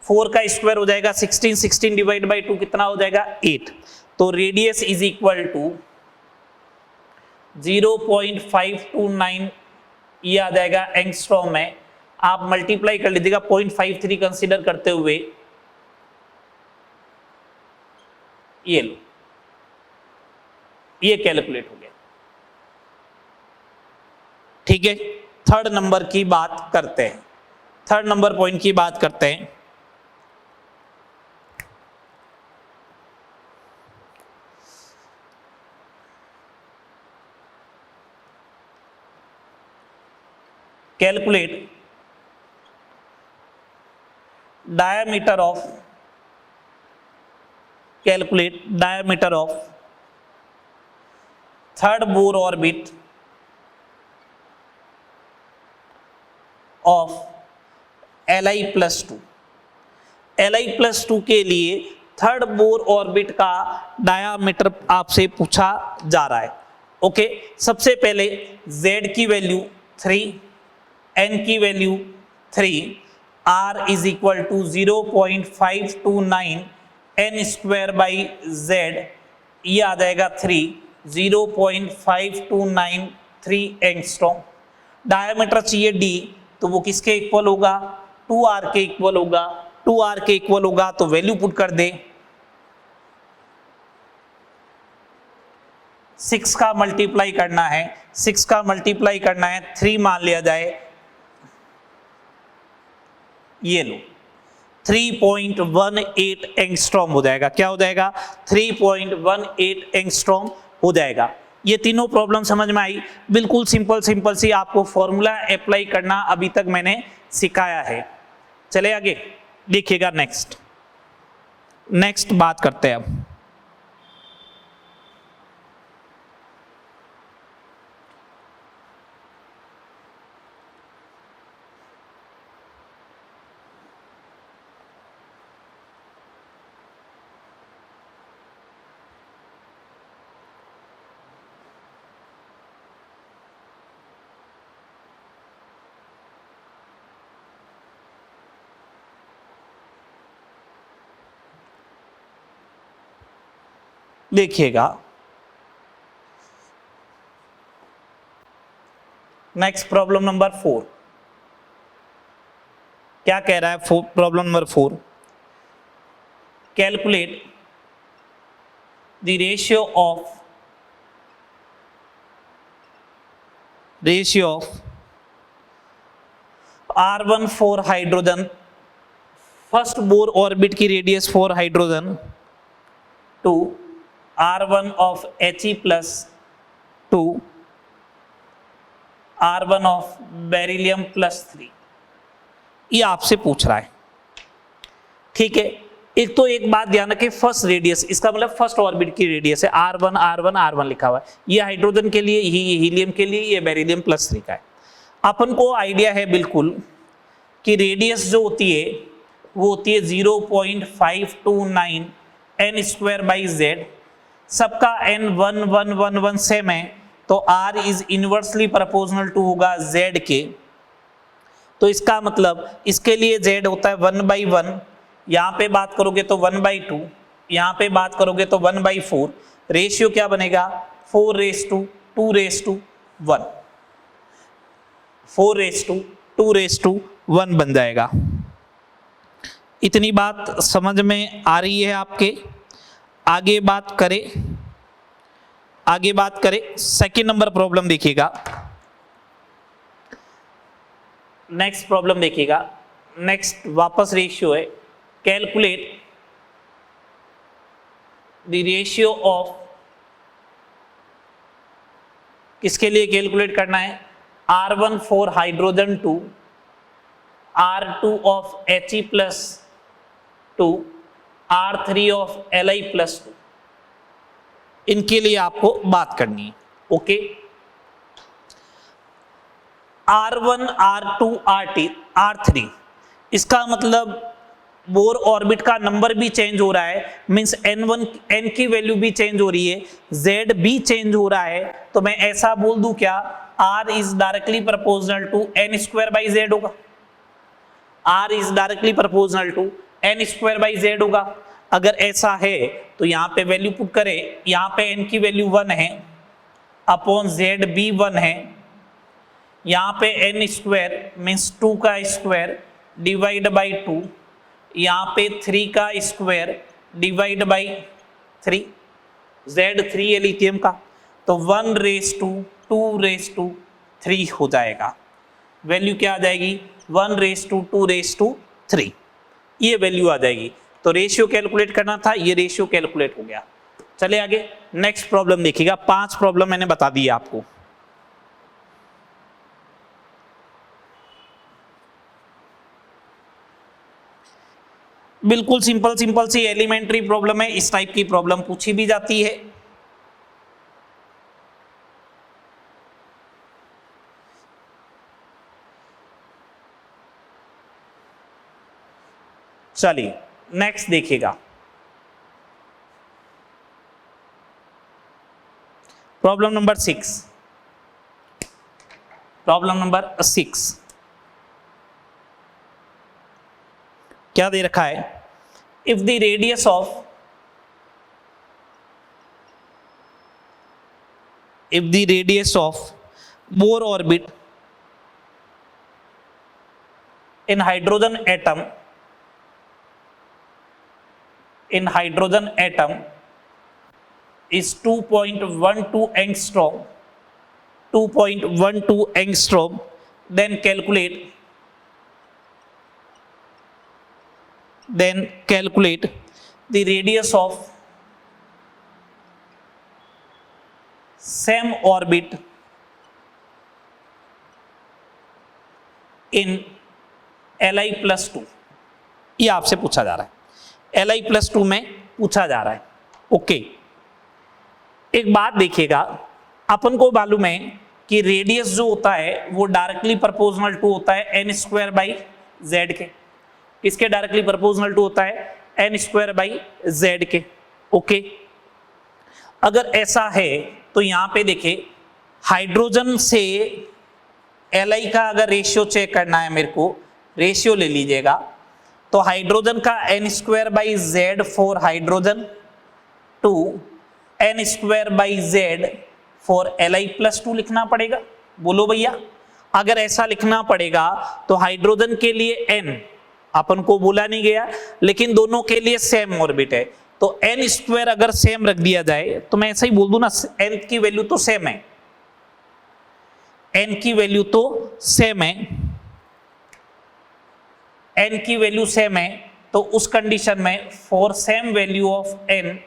4 का स्क्वायर हो जाएगा 16, 16 डिवाइड बाई 2 कितना हो जाएगा 8। तो रेडियस इज इक्वल टू 0.529, ये आ जाएगा एंगस्ट्रॉम में। आप मल्टीप्लाई कर लीजिएगा 0.53 कंसीडर करते हुए, ये लो, ये कैलकुलेट हो गया। ठीक है, थर्ड नंबर की बात करते हैं, थर्ड नंबर पॉइंट की बात करते हैं। Calculate diameter of third Bohr orbit of Li+2। Li+2 के लिए थर्ड बोर ऑर्बिट का डायामीटर आपसे पूछा जा रहा है। ओके, सबसे पहले Z की वैल्यू 3, N की वैल्यू 3, R = 0.529 n²/z, ये आ जाएगा 3, 0.5293 एंगस्ट्रॉम। डायमीटर चाहिए D, तो वो किसके इक्वल होगा 2R के इक्वल होगा। 2R के इक्वल होगा तो वैल्यू पुट कर दे, 6 का मल्टीप्लाई करना है, 6 का मल्टीप्लाई करना है 3 मान लिया जाए, ये लो 3.18 एंगस्ट्रॉम हो जाएगा। क्या हो जाएगा 3.18 एंगस्ट्रॉम हो जाएगा। ये तीनों प्रॉब्लम समझ में आई, बिल्कुल सिंपल सिंपल सी, आपको फॉर्मूला अप्लाई करना अभी तक मैंने सिखाया है। चले आगे देखिएगा, नेक्स्ट बात करते हैं अब। देखिएगा नेक्स्ट प्रॉब्लम नंबर 4 क्या कह रहा है। Problem number 4, calculate the ratio of R1 for hydrogen, first Bohr orbit की radius for hydrogen, to R1 of He plus 2 R1 of beryllium plus 3, ये आपसे पूछ रहा है। ठीक है, एक तो एक बात ध्यान रखें, फर्स्ट रेडियस, इसका मतलब फर्स्ट ऑर्बिट की रेडियस है R1 R1 R1 लिखा हुआ है। ये हाइड्रोजन के लिए, हीलियम के लिए, ये बेरिलियम प्लस 3 का है। अपन को आइडिया है बिल्कुल कि रेडियस जो होती है वो होती है 0.529 n²/z, सबका n 1 1 1 1 सेम है, तो R is inversely proportional to होगा Z के। तो इसका मतलब इसके लिए Z होता है 1/1, यहाँ पे बात करोगे तो 1/2, यहाँ पे बात करोगे तो 1/4। रेशियो क्या बनेगा 4:2:1, 4:2:1 बन जाएगा। इतनी बात समझ में आ रही है आपके। आगे बात करें सेकंड नंबर प्रॉब्लम देखिएगा। नेक्स्ट प्रॉब्लम देखिएगा, नेक्स्ट वापस रेशियो है। कैलकुलेट द रेशियो ऑफ, किसके लिए कैलकुलेट करना है R1 for hydrogen to R2 of He plus 2 R3 of Li plus 2। इनके लिए आपको बात करनी है। ओके, R1 R2 R3, इसका मतलब बोर ऑर्बिट का नंबर भी चेंज हो रहा है, मींस n1 n की वैल्यू भी चेंज हो रही है, z भी चेंज हो रहा है। तो मैं ऐसा बोल दूं क्या, r is directly proportional to n square by z होगा, r is directly proportional to n square by z होगा। अगर ऐसा है तो यहाँ पे वैल्यू पुट करें, यहाँ पे n की वैल्यू 1 है अपॉन z भी 1 है, यहाँ पे n स्क्वायर मीन्स 2 का स्क्वायर डिवाइड बाई 2, यहाँ पे 3 का स्क्वायर डिवाइड बाई 3, z3 है लिथियम का, तो 1 रेस टू 2 रेस टू 3 हो जाएगा। वैल्यू क्या आ जाएगी, 1 रेस टू 2 रेस टू 3, ये वैल्यू आ जाएगी। तो रेशियो कैलकुलेट करना था, ये रेशियो कैलकुलेट हो गया। चले आगे, नेक्स्ट प्रॉब्लम देखिएगा। 5 प्रॉब्लम मैंने बता दी आपको। बिल्कुल सिंपल सिंपल सी एलिमेंट्री प्रॉब्लम है, इस टाइप की प्रॉब्लम पूछी भी जाती है। चलिए नेक्स्ट देखिएगा, प्रॉब्लम नंबर 6। प्रॉब्लम नंबर 6 क्या दे रखा है, if the radius of Bohr orbit in hydrogen atom is 2.12 angstrom, then calculate the radius of same orbit in Li+2। ये आपसे पूछा जा रहा है, Li+2 में पूछा जा रहा है। ओके, एक बात देखिएगा, अपन को मालूम है कि रेडियस जो होता है वो डायरेक्टली प्रोपोर्शनल टू होता है n स्क्वायर बाई जेड के। किसके डायरेक्टली प्रोपोर्शनल टू होता है, n स्क्वायर बाई जेड के। ओके, अगर ऐसा है तो यहां पे देखिए, हाइड्रोजन से Li का अगर रेशियो चेक करना है मेरे को, रेशियो ले लीजिएगा, तो हाइड्रोजन का n square by Z for hydrogen to n square by Z for Li+2 लिखना पड़ेगा। बोलो भैया, अगर ऐसा लिखना पड़ेगा तो हाइड्रोजन के लिए n अपन को बोला नहीं गया, लेकिन दोनों के लिए सेम ऑर्बिट है, तो n स्क्वायर अगर सेम रख दिया जाए तो मैं ऐसा ही बोल दूं ना, n की वैल्यू तो सेम है, n की वैल्यू तो सेम है, n की वैल्यू सेम है, तो उस कंडीशन में for same value of n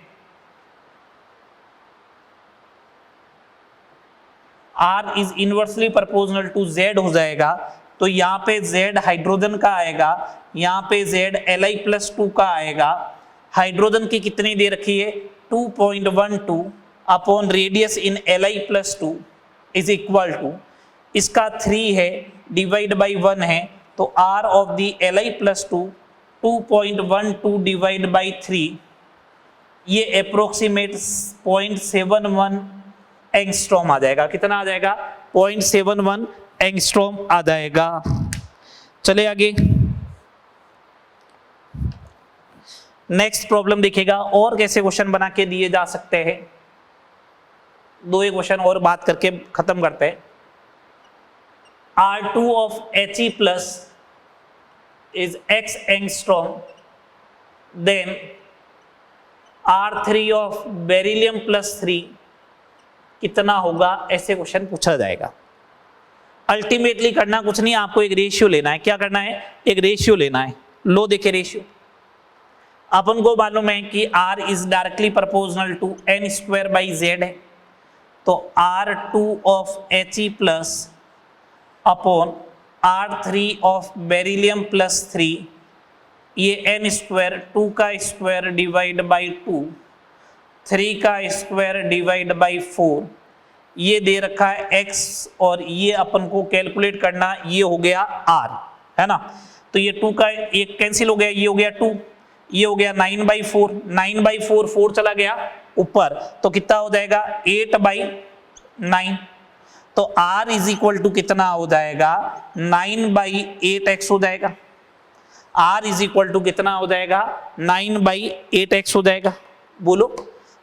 R is inversely proportional to Z हो जाएगा। तो यहाँ पे Z हाइड्रोजन का आएगा, यहाँ पे Z Li+2 का आएगा। हाइड्रोजन की कितनी दे रखी है, 2.12 upon radius in Li+2 is equal to, इसका 3 है डिवाइड बाई 1 है, तो R of the Li+2 2.12 divide by 3, ये अप्रोक्सीमेट 0.71 एंगस्ट्रॉम आ जाएगा। कितना आ जाएगा, 0.71 एंगस्ट्रॉम आ जाएगा। चले आगे, नेक्स्ट प्रॉब्लम देखिएगा, और कैसे क्वेश्चन बना के दिए जा सकते हैं। 2 क्वेश्चन और बात करके खत्म करते हैं। R2 of He plus is x angstrom, then R3 of beryllium plus 3 कितना होगा, ऐसे क्वेश्चन पूछा जाएगा। अल्टीमेटली करना कुछ नहीं, आपको एक रेशियो लेना है। क्या करना है, एक रेशियो लेना है। लो देखे रेशियो, अपन को मालूम है कि R is directly proportional to n square by Z है, तो R2 of He plus upon R3 of beryllium plus 3, ये n स्क्वायर 2 का स्क्वायर डिवाइड बाई 2 3 का स्क्वायर डिवाइड बाई 4, ये दे रखा है x और ये अपन को कैलकुलेट करना, ये हो गया r, है ना। तो ये 2 का एक कैंसिल हो गया, ये हो गया 2, ये हो गया 9/4, 9/4, 4 चला गया ऊपर, तो कितना हो जाएगा 8/9। तो r इज इक्वल टू कितना हो जाएगा 9/8x हो जाएगा। r इज इक्वल टू कितना हो जाएगा 9/8x हो जाएगा। बोलो,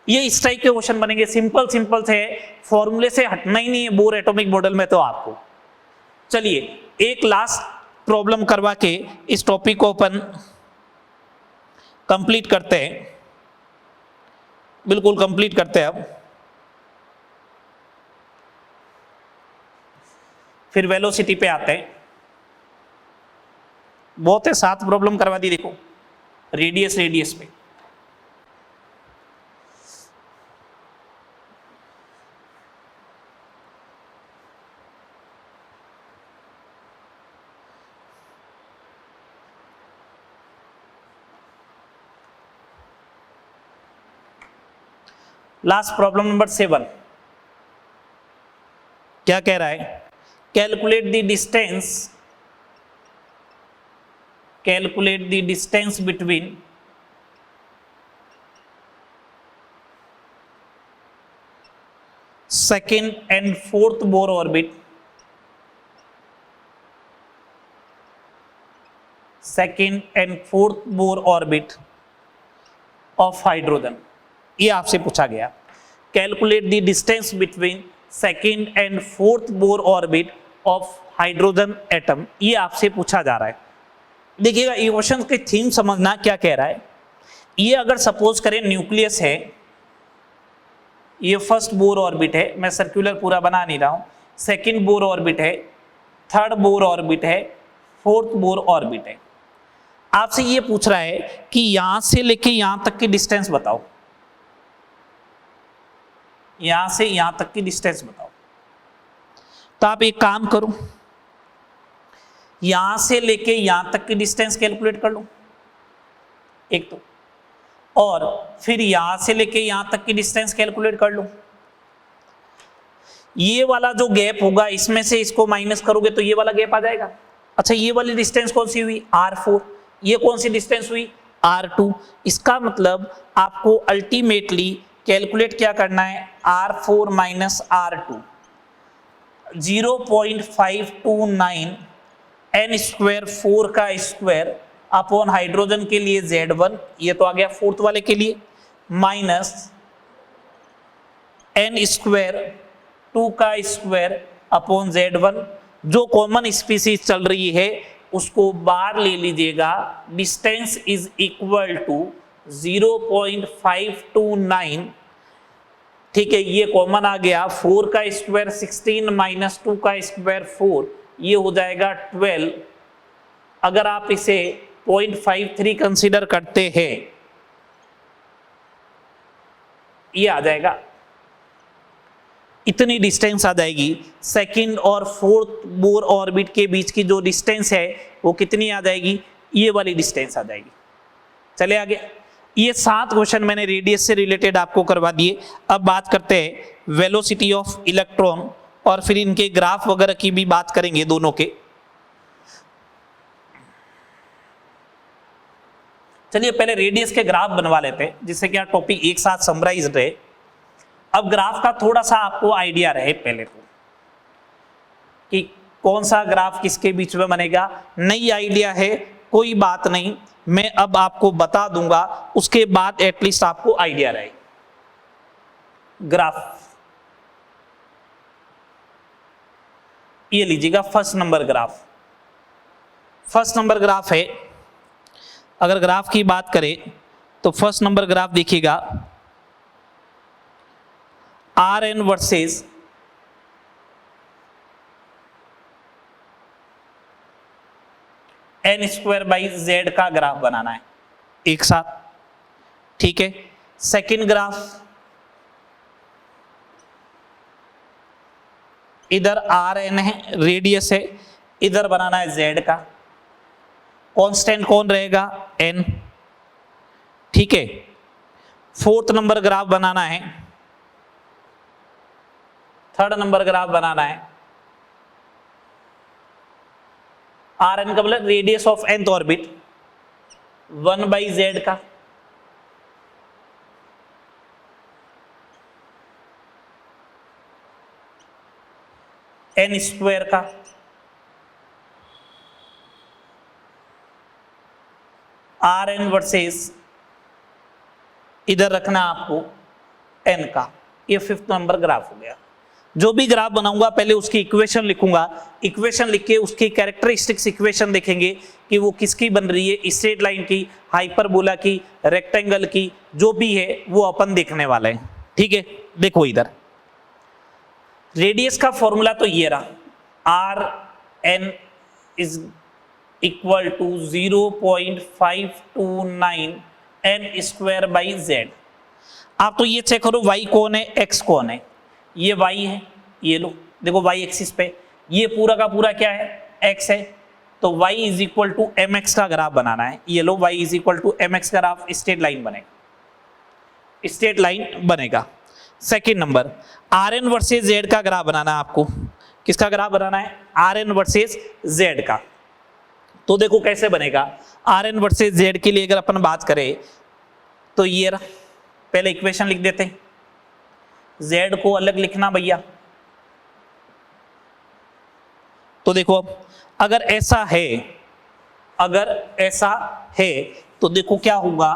ये इस टाइप के क्वेश्चन बनेंगे, सिंपल सिंपल से, फॉर्मूले से हटना ही नहीं है बोर एटॉमिक मॉडल में तो आपको। चलिए एक लास्ट प्रॉब्लम करवा के इस टॉपिक को अपन कंप्लीट करते हैं, बिल्कुल कंप्लीट करते हैं अब। फिर वेलोसिटी पे आते हैं। बहुत है, 7 प्रॉब्लम करवा दी देखो, रेडियस पे। लास्ट प्रॉब्लम नंबर 7 क्या कह रहा है, calculate the distance between second and fourth Bohr orbit, second and fourth Bohr orbit of hydrogen. ये आपसे पूछा गया, calculate the distance between second and fourth Bohr orbit of hydrogen atom, ये आपसे पूछा जा रहा है। देखिएगा ये क्वेश्चन की थीम समझना क्या कह रहा है। ये अगर सपोज करें न्यूक्लियस है, ये फर्स्ट बोर ऑर्बिट है, मैं सर्कुलर पूरा बना नहीं रहा हूं, सेकेंड बोर ऑर्बिट है, थर्ड बोर ऑर्बिट है, फोर्थ बोर ऑर्बिट है। आपसे ये पूछ रहा है कि यहां से लेके यहां तक की डिस्टेंस बताओ, यहां से यहां तक की डिस्टेंस बताओ। तो आप एक काम करो, यहां से लेके यहां तक की डिस्टेंस कैलकुलेट कर लो एक तो, और फिर यहां से लेके यहां तक की डिस्टेंस कैलकुलेट कर लो। ये वाला जो गैप होगा इसमें से इसको माइनस करोगे तो ये वाला गैप आ जाएगा। अच्छा ये वाली डिस्टेंस कौन सी हुई r4, ये कौन सी डिस्टेंस हुई r2। इसका मतलब आपको अल्टीमेटली कैलकुलेट क्या करना है, r4 minus r2, 0.529 n square 4 का स्क्वायर अपॉन हाइड्रोजन के लिए Z1, ये तो आ गया फोर्थ वाले के लिए, माइनस n स्क्वायर 2 का स्क्वायर अपॉन Z1, जो कॉमन स्पीसीज चल रही है उसको बाहर ले लीजिएगा। डिस्टेंस इज इक्वल टू 0.529, ठीक है, ये कॉमन आ गया, 4 का स्क्वायर 16 माइनस 2 का स्क्वायर 4, ये हो जाएगा 12। अगर आप इसे 0.53 कंसीडर करते हैं, ये आ जाएगा, इतनी डिस्टेंस आ जाएगी। सेकंड और फोर्थ बोर ऑर्बिट के बीच की जो डिस्टेंस है वो कितनी आ जाएगी, ये वाली डिस्टेंस आ जाएगी। चले आगे, ये 7 क्वेश्चन मैंने रेडियस से रिलेटेड आपको करवा दिए। अब बात करते हैं वेलोसिटी ऑफ इलेक्ट्रॉन, और फिर इनके ग्राफ वगैरह की भी बात करेंगे दोनों के। चलिए पहले रेडियस के ग्राफ बनवा लेते हैं, जिससे कि टॉपिक एक साथ समराइज रहे। अब ग्राफ का थोड़ा सा आपको आइडिया रहे पहले तो, कि कौन सा ग्राफ किसके बीच में बनेगा। नई आइडिया है कोई बात नहीं, मैं अब आपको बता दूंगा, उसके बाद एटलीस्ट आपको आइडिया रहे। ग्राफ ये लीजिएगा, first number graph, first number graph है। अगर ग्राफ की बात करें तो फर्स्ट नंबर ग्राफ देखिएगा, R N versus N square by Z का ग्राफ बनाना है एक साथ, ठीक है। सेकेंड ग्राफ, इधर आर एन है, रेडियस है, इधर बनाना है जेड का। कांस्टेंट कौन रहेगा, एन, ठीक है। फोर्थ नंबर ग्राफ बनाना है, थर्ड नंबर ग्राफ बनाना है। आर एन का मतलब radius of nth orbit 1/z का, n स्क्वायर का, आर एन वर्सेस इधर रखना आपको n का। ये फिफ्थ नंबर ग्राफ हो गया। जो भी ग्राफ बनाऊंगा पहले उसकी इक्वेशन लिखूंगा, इक्वेशन लिख के उसकी कैरेक्टरिस्टिक्स इक्वेशन देखेंगे कि वो किसकी बन रही है, स्ट्रेट लाइन की, हाइपरबोला की, रेक्टेंगल की, जो भी है वो अपन देखने वाले हैं। ठीक है, देखो इधर रेडियस का फॉर्मूला तो ये रहा, R N is equal to 0.529 n square by Z. आप तो ये चेक करो y कौन है, x कौन है। ये y है, ये लो देखो y एक्सिस पे, ये पूरा का पूरा क्या है, x है। तो y is equal to M X का ग्राफ बनाना है। ये लो y is equal to M X का ग्राफ, स्ट्रेट लाइन बनेगा, स्ट्रेट लाइन बनेगा। Second number R N versus Z का ग्राफ बनाना है आपको। किसका ग्राफ बनाना है, आर एन वर्सेज जेड का। तो देखो कैसे बनेगा, आर एन वर्सेज जेड के लिए अगर अपन बात करें तो ये रहा, पहले इक्वेशन लिख देते हैं, z को अलग लिखना भैया। तो देखो अब अगर ऐसा है, अगर ऐसा है तो देखो क्या होगा,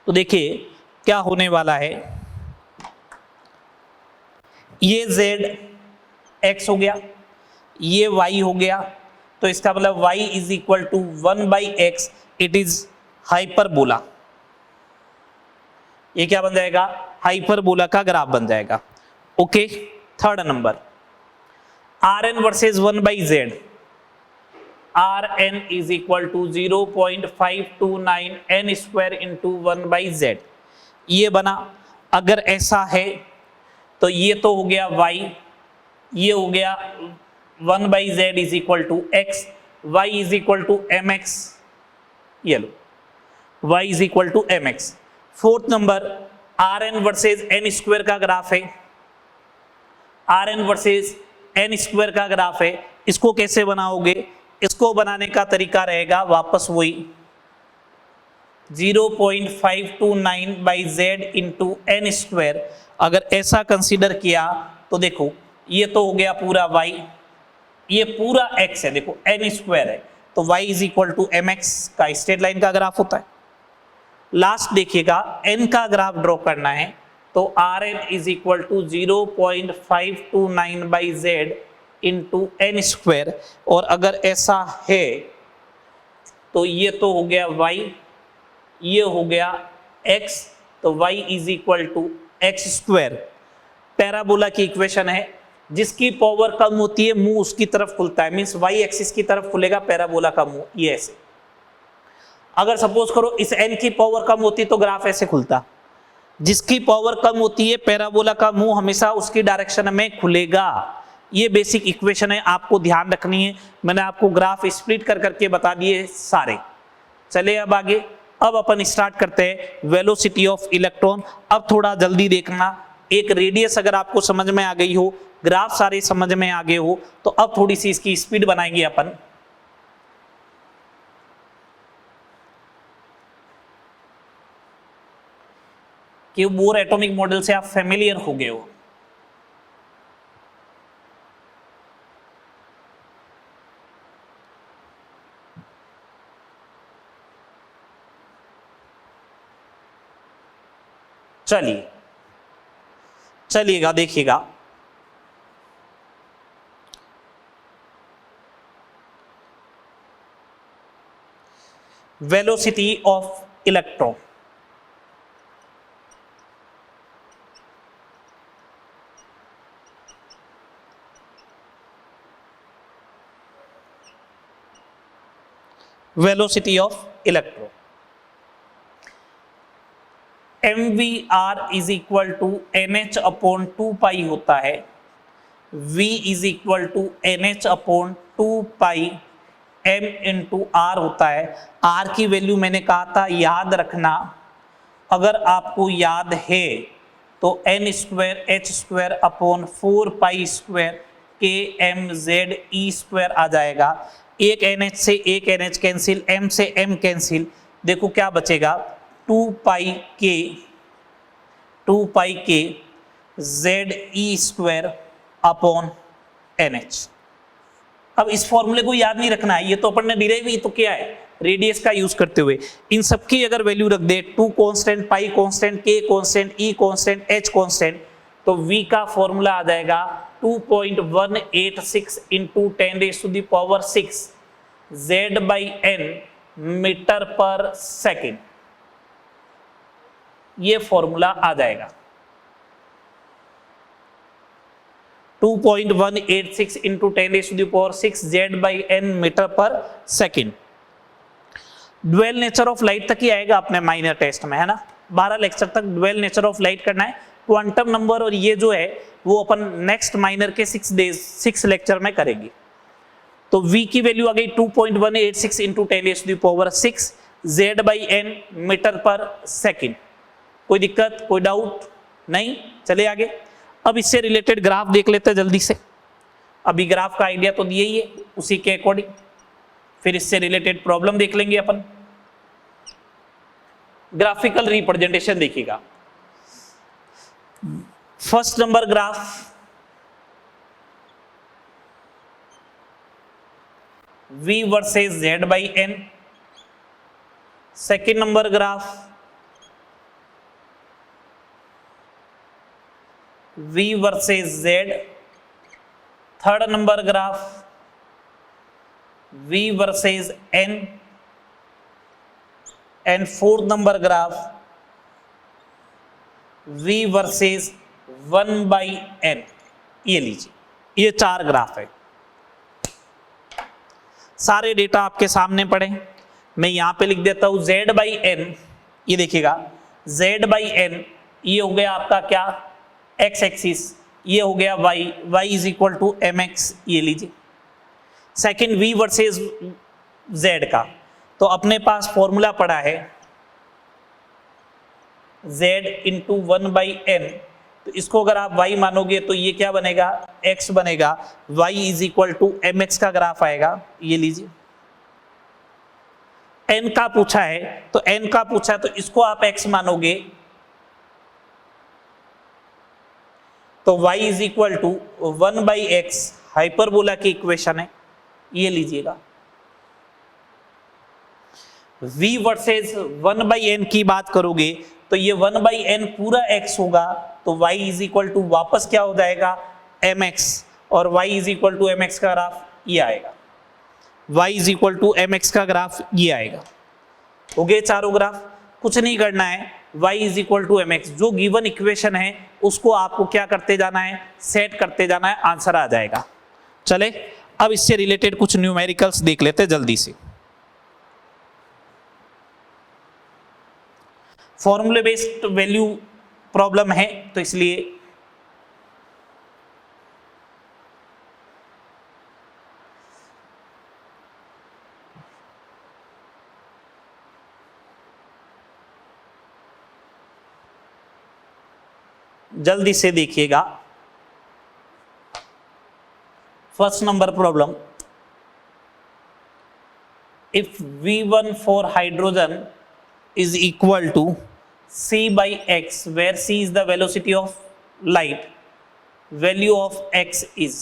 तो देखिए क्या होने वाला है, ये z x हो गया, ये y हो गया। तो इसका मतलब y is equal to 1/x, it is hyperbola. ये क्या बन जाएगा, हाइपरबोला का ग्राफ बन जाएगा। Okay, third number R N versus 1/z, R N is equal to 0.529 n square into 1/z। ये बना, अगर ऐसा है तो ये तो हो गया y, ये हो गया 1/z is equal to x, y is equal to mx। ये लो y is equal to mx। Fourth number R N versus N square का ग्राफ है, R N versus N square का ग्राफ है। इसको कैसे बनाओगे, इसको बनाने का तरीका रहेगा वापस वही 0.529/z इंटू एन स्क्वायर। अगर ऐसा कंसीडर किया तो देखो ये तो हो गया पूरा y, ये पूरा x है, देखो n स्क्वायर है, तो y is equal to M X का स्ट्रेट लाइन का ग्राफ होता है। लास्ट देखिएगा n का ग्राफ ड्रॉ करना है, तो R N is equal to 0.529/z into N square. और अगर ऐसा है तो ये तो हो गया y, ये हो गया x, तो y is equal to X square. Parabola की इक्वेशन है, जिसकी पावर कम होती है मुंह उसकी तरफ खुलता है, मीन्स y एक्सिस की तरफ खुलेगा पैराबोला का मुंह, ये ऐसे। अगर सपोज करो इस n की पावर कम होती तो ग्राफ ऐसे खुलता। जिसकी पावर कम होती है पैराबोला का मुंह हमेशा उसकी डायरेक्शन में खुलेगा। ये बेसिक इक्वेशन है, आपको ध्यान रखनी है। मैंने आपको ग्राफ स्प्लिट कर करके बता दिए सारे। चले अब आगे, अब अपन स्टार्ट करते हैं वेलोसिटी ऑफ इलेक्ट्रॉन। अब थोड़ा जल्दी देखना, एक रेडियस अगर आपको समझ में आ गई हो, ग्राफ सारे समझ में आ गए हो, तो अब थोड़ी सी इसकी स्पीड बनाएंगे अपन। कि बोर एटॉमिक मॉडल से आप फेमिलियर हो गए हो। चलिए चलिएगा, देखिएगा velocity of electron. Velocity of electron mvr is equal to nh upon 2 pi होता है। v is equal to nh upon 2 pi m into R होता है। r की वैल्यू मैंने कहा था याद रखना अगर आपको याद है तो n square h square upon 4 pi square k m Z e square आ जाएगा। एक NH से एक NH कैंसिल, m से m कैंसिल, देखो क्या बचेगा 2 पाई के Z e square upon NH। अब इस फॉर्मूले को याद नहीं रखना है, ये तो अपन ने डिराइव ही तो किया है रेडियस का यूज करते हुए। इन सबकी अगर वैल्यू रख दे, 2 constant, pi constant, k constant, e constant, h constant, तो v का फॉर्मूला आ जाएगा 2.186 into 10⁻⁶ z by n metre पर सेकेंड, ये फॉर्मूला आ जाएगा 2.186 into 10⁻⁶ z by n metre पर second. Dual nature of light तक ही आएगा अपने माइनर टेस्ट में, है ना। 12 लेक्चर तक ड्वेल नेचर ऑफ लाइट करना है। क्वांटम नंबर और ये जो है वो अपन नेक्स्ट माइनर के 6 लेक्चर में करेंगे। तो v की वैल्यू आ गई 2.186 into 10⁻⁶ z by n metre पर सेकेंड। कोई दिक्कत, कोई डाउट नहीं? चले आगे। अब इससे रिलेटेड ग्राफ देख लेते हैं जल्दी से। अभी ग्राफ का आइडिया तो दिया ही है, उसी के अकॉर्डिंग फिर इससे रिलेटेड प्रॉब्लम देख लेंगे अपन। ग्राफिकल रिप्रेजेंटेशन देखिएगा। First number graph, v versus z by n। Second number graph, v versus z। Third number graph, v versus n। And fourth number graph, v versus 1/n। ये लीजिए, ये 4 graph है। सारे data आपके सामने पड़े, मैं यहां पे लिख देता हूं z बाई n। ये देखिएगा z बाई n, ये हो गया आपका क्या x एक्सिस, ये हो गया y is equal to mx। ये लीजिए सेकेंड v वर्सेस z का, तो अपने पास फॉर्मूला पड़ा है z इंटू 1/n। तो इसको अगर आप y मानोगे तो ये क्या बनेगा, x बनेगा। y is equal to mx का ग्राफ आएगा। ये लीजिए n का पूछा है, तो n का पूछा है तो इसको आप x मानोगे तो y is equal to 1/x hyperbola की इक्वेशन है। ये लीजिएगा v वर्सेस 1/n की बात करोगे तो ये 1/n पूरा x होगा, तो y इज इक्वल टू वापस क्या हो जाएगा mx, और y is equal to mx का ग्राफ ये आएगा। y is equal to mx का ग्राफ ये आएगा। हो गए चारों ग्राफ। कुछ नहीं करना है, y is equal to mx जो गिवन इक्वेशन है उसको आपको क्या करते जाना है, सेट करते जाना है, आंसर आ जाएगा। चले अब इससे रिलेटेड कुछ न्यूमेरिकल्स देख लेते हैं जल्दी से। फॉर्मूले बेस्ड वैल्यू प्रॉब्लम है तो इसलिए जल्दी से देखिएगा। First number problem, if V1 for hydrogen is equal to c by x, where c is the velocity of light, value of x is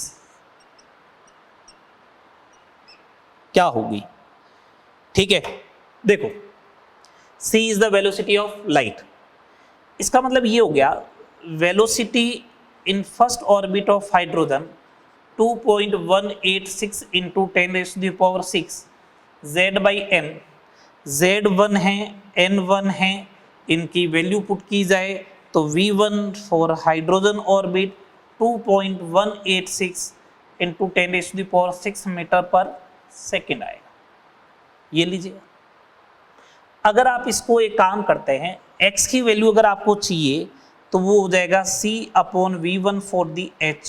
क्या होगी? ठीक है, देखो c is the velocity of light, इसका मतलब ये हो गया velocity in first orbit of hydrogen 2.186 into 10⁻⁶ z by n। Z1 है, N1 है, इनकी वैल्यू पुट की जाए तो V1 for hydrogen orbit 2.186 into 10⁻⁶ metre पर सेकेंड आएगा। ये लीजिए। अगर आप इसको एक काम करते हैं, x की वैल्यू अगर आपको चाहिए तो वो हो जाएगा c upon V1 for the h।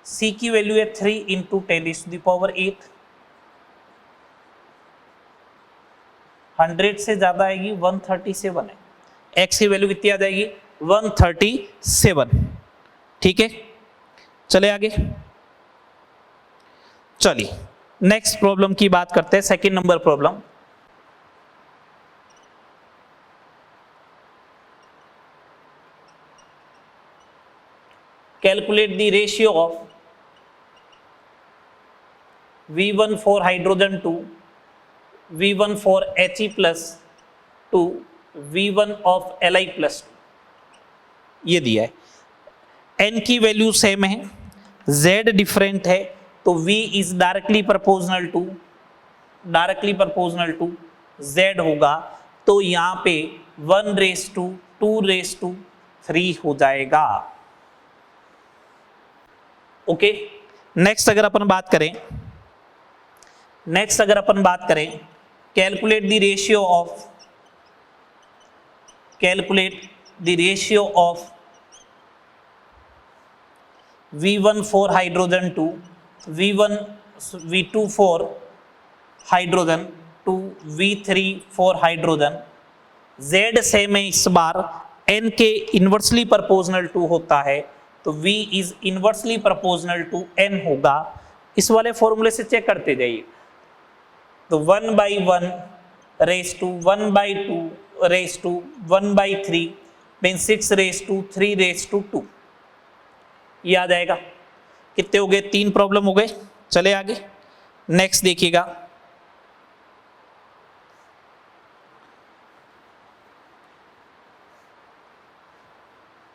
c की वैल्यू है 3 इंटू 10⁸। 100 से ज्यादा आएगी 137 है, x की वैल्यू कितनी आ जाएगी 137। ठीक है, चले आगे। चलिए नेक्स्ट प्रॉब्लम की बात करते हैं, second number problem. Calculate the ratio of V1 for hydrogen to V1 for He plus to V1 of Li plus 2। ये दिया है, n की वैल्यू सेम है, z डिफरेंट है, तो V is directly proportional to z होगा, तो यहां पे 1:2, 2:3 हो जाएगा। ओके, नेक्स्ट अगर अपन बात करें calculate the ratio of V1 for hydrogen to V2 for hydrogen to V3 for hydrogen। Z same है इस बार, n के इनवर्सली प्रोपोर्शनल टू होता है, तो V is inversely proportional to n होगा। इस वाले फॉर्मूले से चेक करते जाइए, तो 1/1 raised to 1/2 raised to 1/3 mean 6:3 raised to 2, ये आ जाएगा। कितने हो गए, 3 प्रॉब्लम हो गए। चले आगे, नेक्स्ट देखिएगा।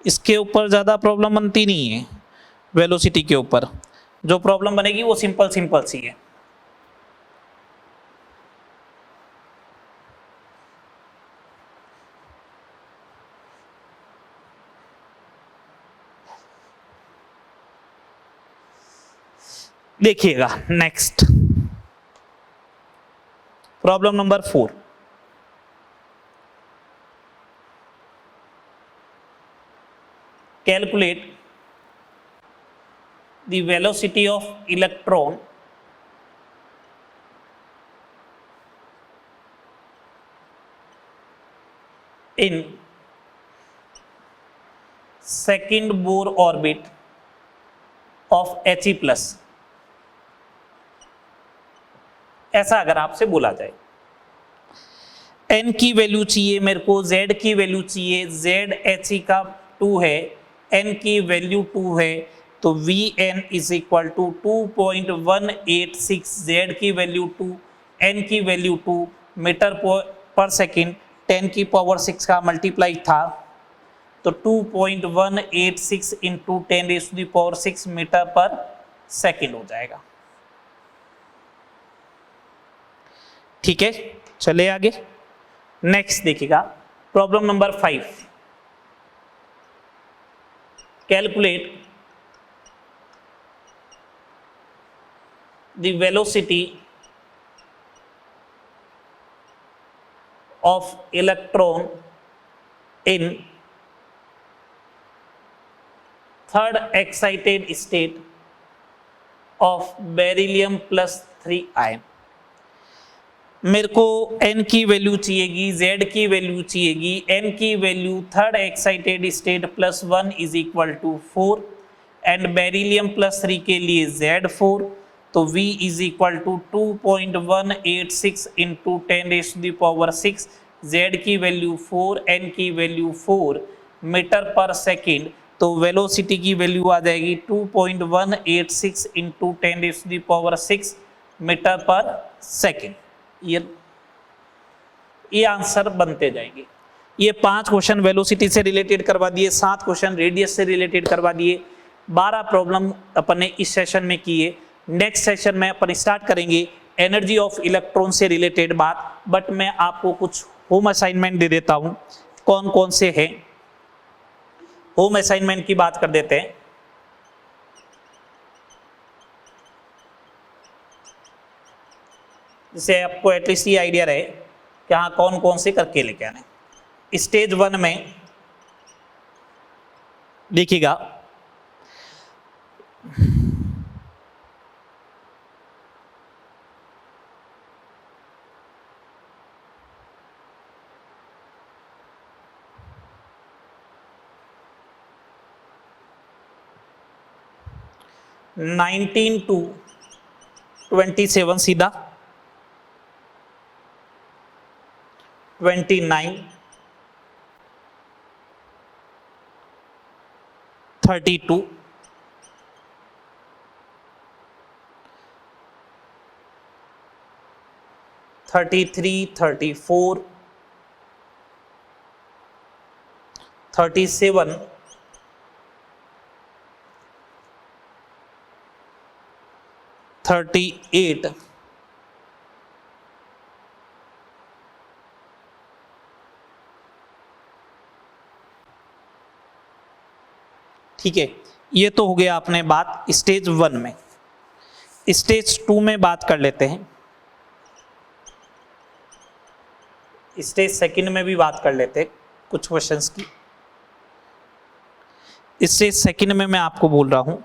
इसके ऊपर ज्यादा प्रॉब्लम बनती नहीं है, वेलोसिटी के ऊपर जो प्रॉब्लम बनेगी वो सिंपल सी है। देखिएगा next problem number 4। Calculate the velocity of electron in second bore orbit of He plus. ऐसा अगर आपसे बोला जाए, n की वैल्यू चाहिए मेरे को, z की वैल्यू चाहिए, z He का 2 है, n की वैल्यू 2 है, तो Vn is equal to 2.186, z की वैल्यू 2, n की वैल्यू 2 मीटर पर सेकेंड, 10 की पावर 6 का मल्टीप्लाई था, तो 2.186 इंटू 10⁶ मीटर पर सेकेंड हो जाएगा। ठीक है, चले आगे। नेक्स्ट देखिएगा problem number 5। Calculate the velocity of electron in third excited state of beryllium plus 3 ion. मेरे को n की वैल्यू चाहिएगी, z की वैल्यू चाहिएगी, n की value third excited state +1 is equal to 4 and beryllium +3 के लिए Z4, तो V is equal to 2.186 into 10⁶, Z की वैल्यू 4, n की वैल्यू 4 मीटर पर सेकेंड, तो वेलोसिटी की वैल्यू आ जाएगी 2.186 इंटू 10⁶ मीटर पर सेकेंड। ये आंसर बनते जाएंगे। ये 5 क्वेश्चन वेलोसिटी से रिलेटेड करवा दिए, 7 क्वेश्चन रेडियस से रिलेटेड करवा दिए, 12 प्रॉब्लम अपन ने इस सेशन में किए। नेक्स्ट सेशन में अपन स्टार्ट करेंगे एनर्जी ऑफ इलेक्ट्रॉन से रिलेटेड बात, बट मैं आपको कुछ होम असाइनमेंट दे देता हूं। कौन कौन से हैं, होम असाइनमेंट की बात कर देते हैं। जिससे आपको एटलीस्ट ये आइडिया रहे कि हाँ कौन कौन से करके लेके आने। स्टेज 1 में देखिएगा 19 to 27 सीधा, 29, 32, 33, 34, 37, 38, ठीक है। ये तो हो गया अपने बात स्टेज 1 में। स्टेज 2 में बात कर लेते हैं, स्टेज 2 में भी बात कर लेते हैं कुछ क्वेश्चंस की। स्टेज 2 में मैं आपको बोल रहा हूं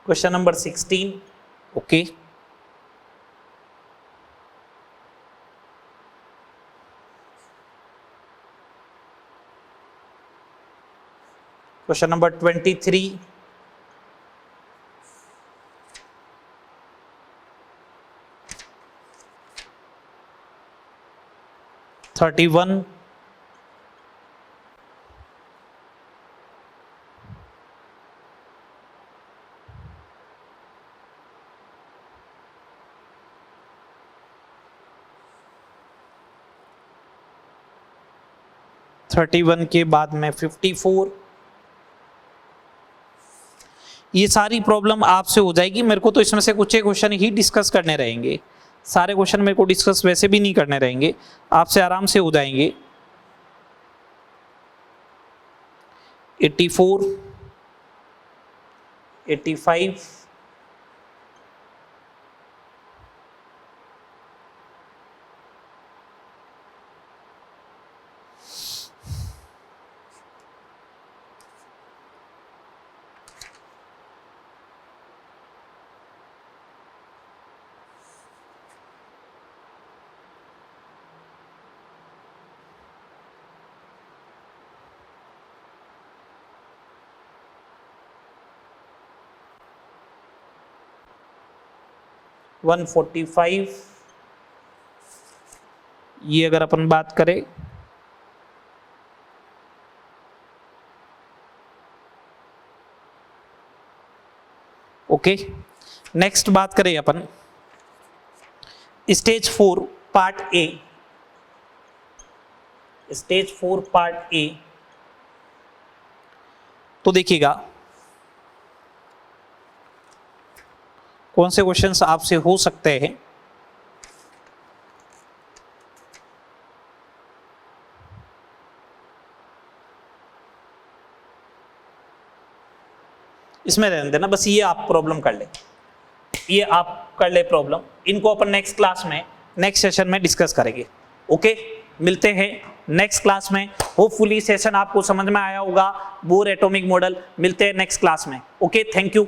question number 16, okay. Question number 23, (31), (31) के बाद में 54। ये सारी प्रॉब्लम आपसे हो जाएगी। मेरे को तो इसमें से कुछ एक क्वेश्चन ही डिस्कस करने रहेंगे, सारे क्वेश्चन मेरे को डिस्कस वैसे भी नहीं करने रहेंगे, आपसे आराम से हो जाएंगे। 84, 85, 145, ये अगर अपन बात करें, ओके। नेक्स्ट बात करें अपन stage 4 part A. Stage 4 part A, तो देखिएगा कौन से क्वेश्चंस आपसे हो सकते हैं। इसमें रहने देना, बस ये आप प्रॉब्लम कर ले, ये आप कर ले प्रॉब्लम। इनको अपन नेक्स्ट क्लास में, नेक्स्ट सेशन में डिस्कस करेंगे, ओके। मिलते हैं नेक्स्ट क्लास में। होपफुली सेशन आपको समझ में आया होगा, बोर एटॉमिक मॉडल। मिलते हैं नेक्स्ट क्लास में, ओके। Thank you.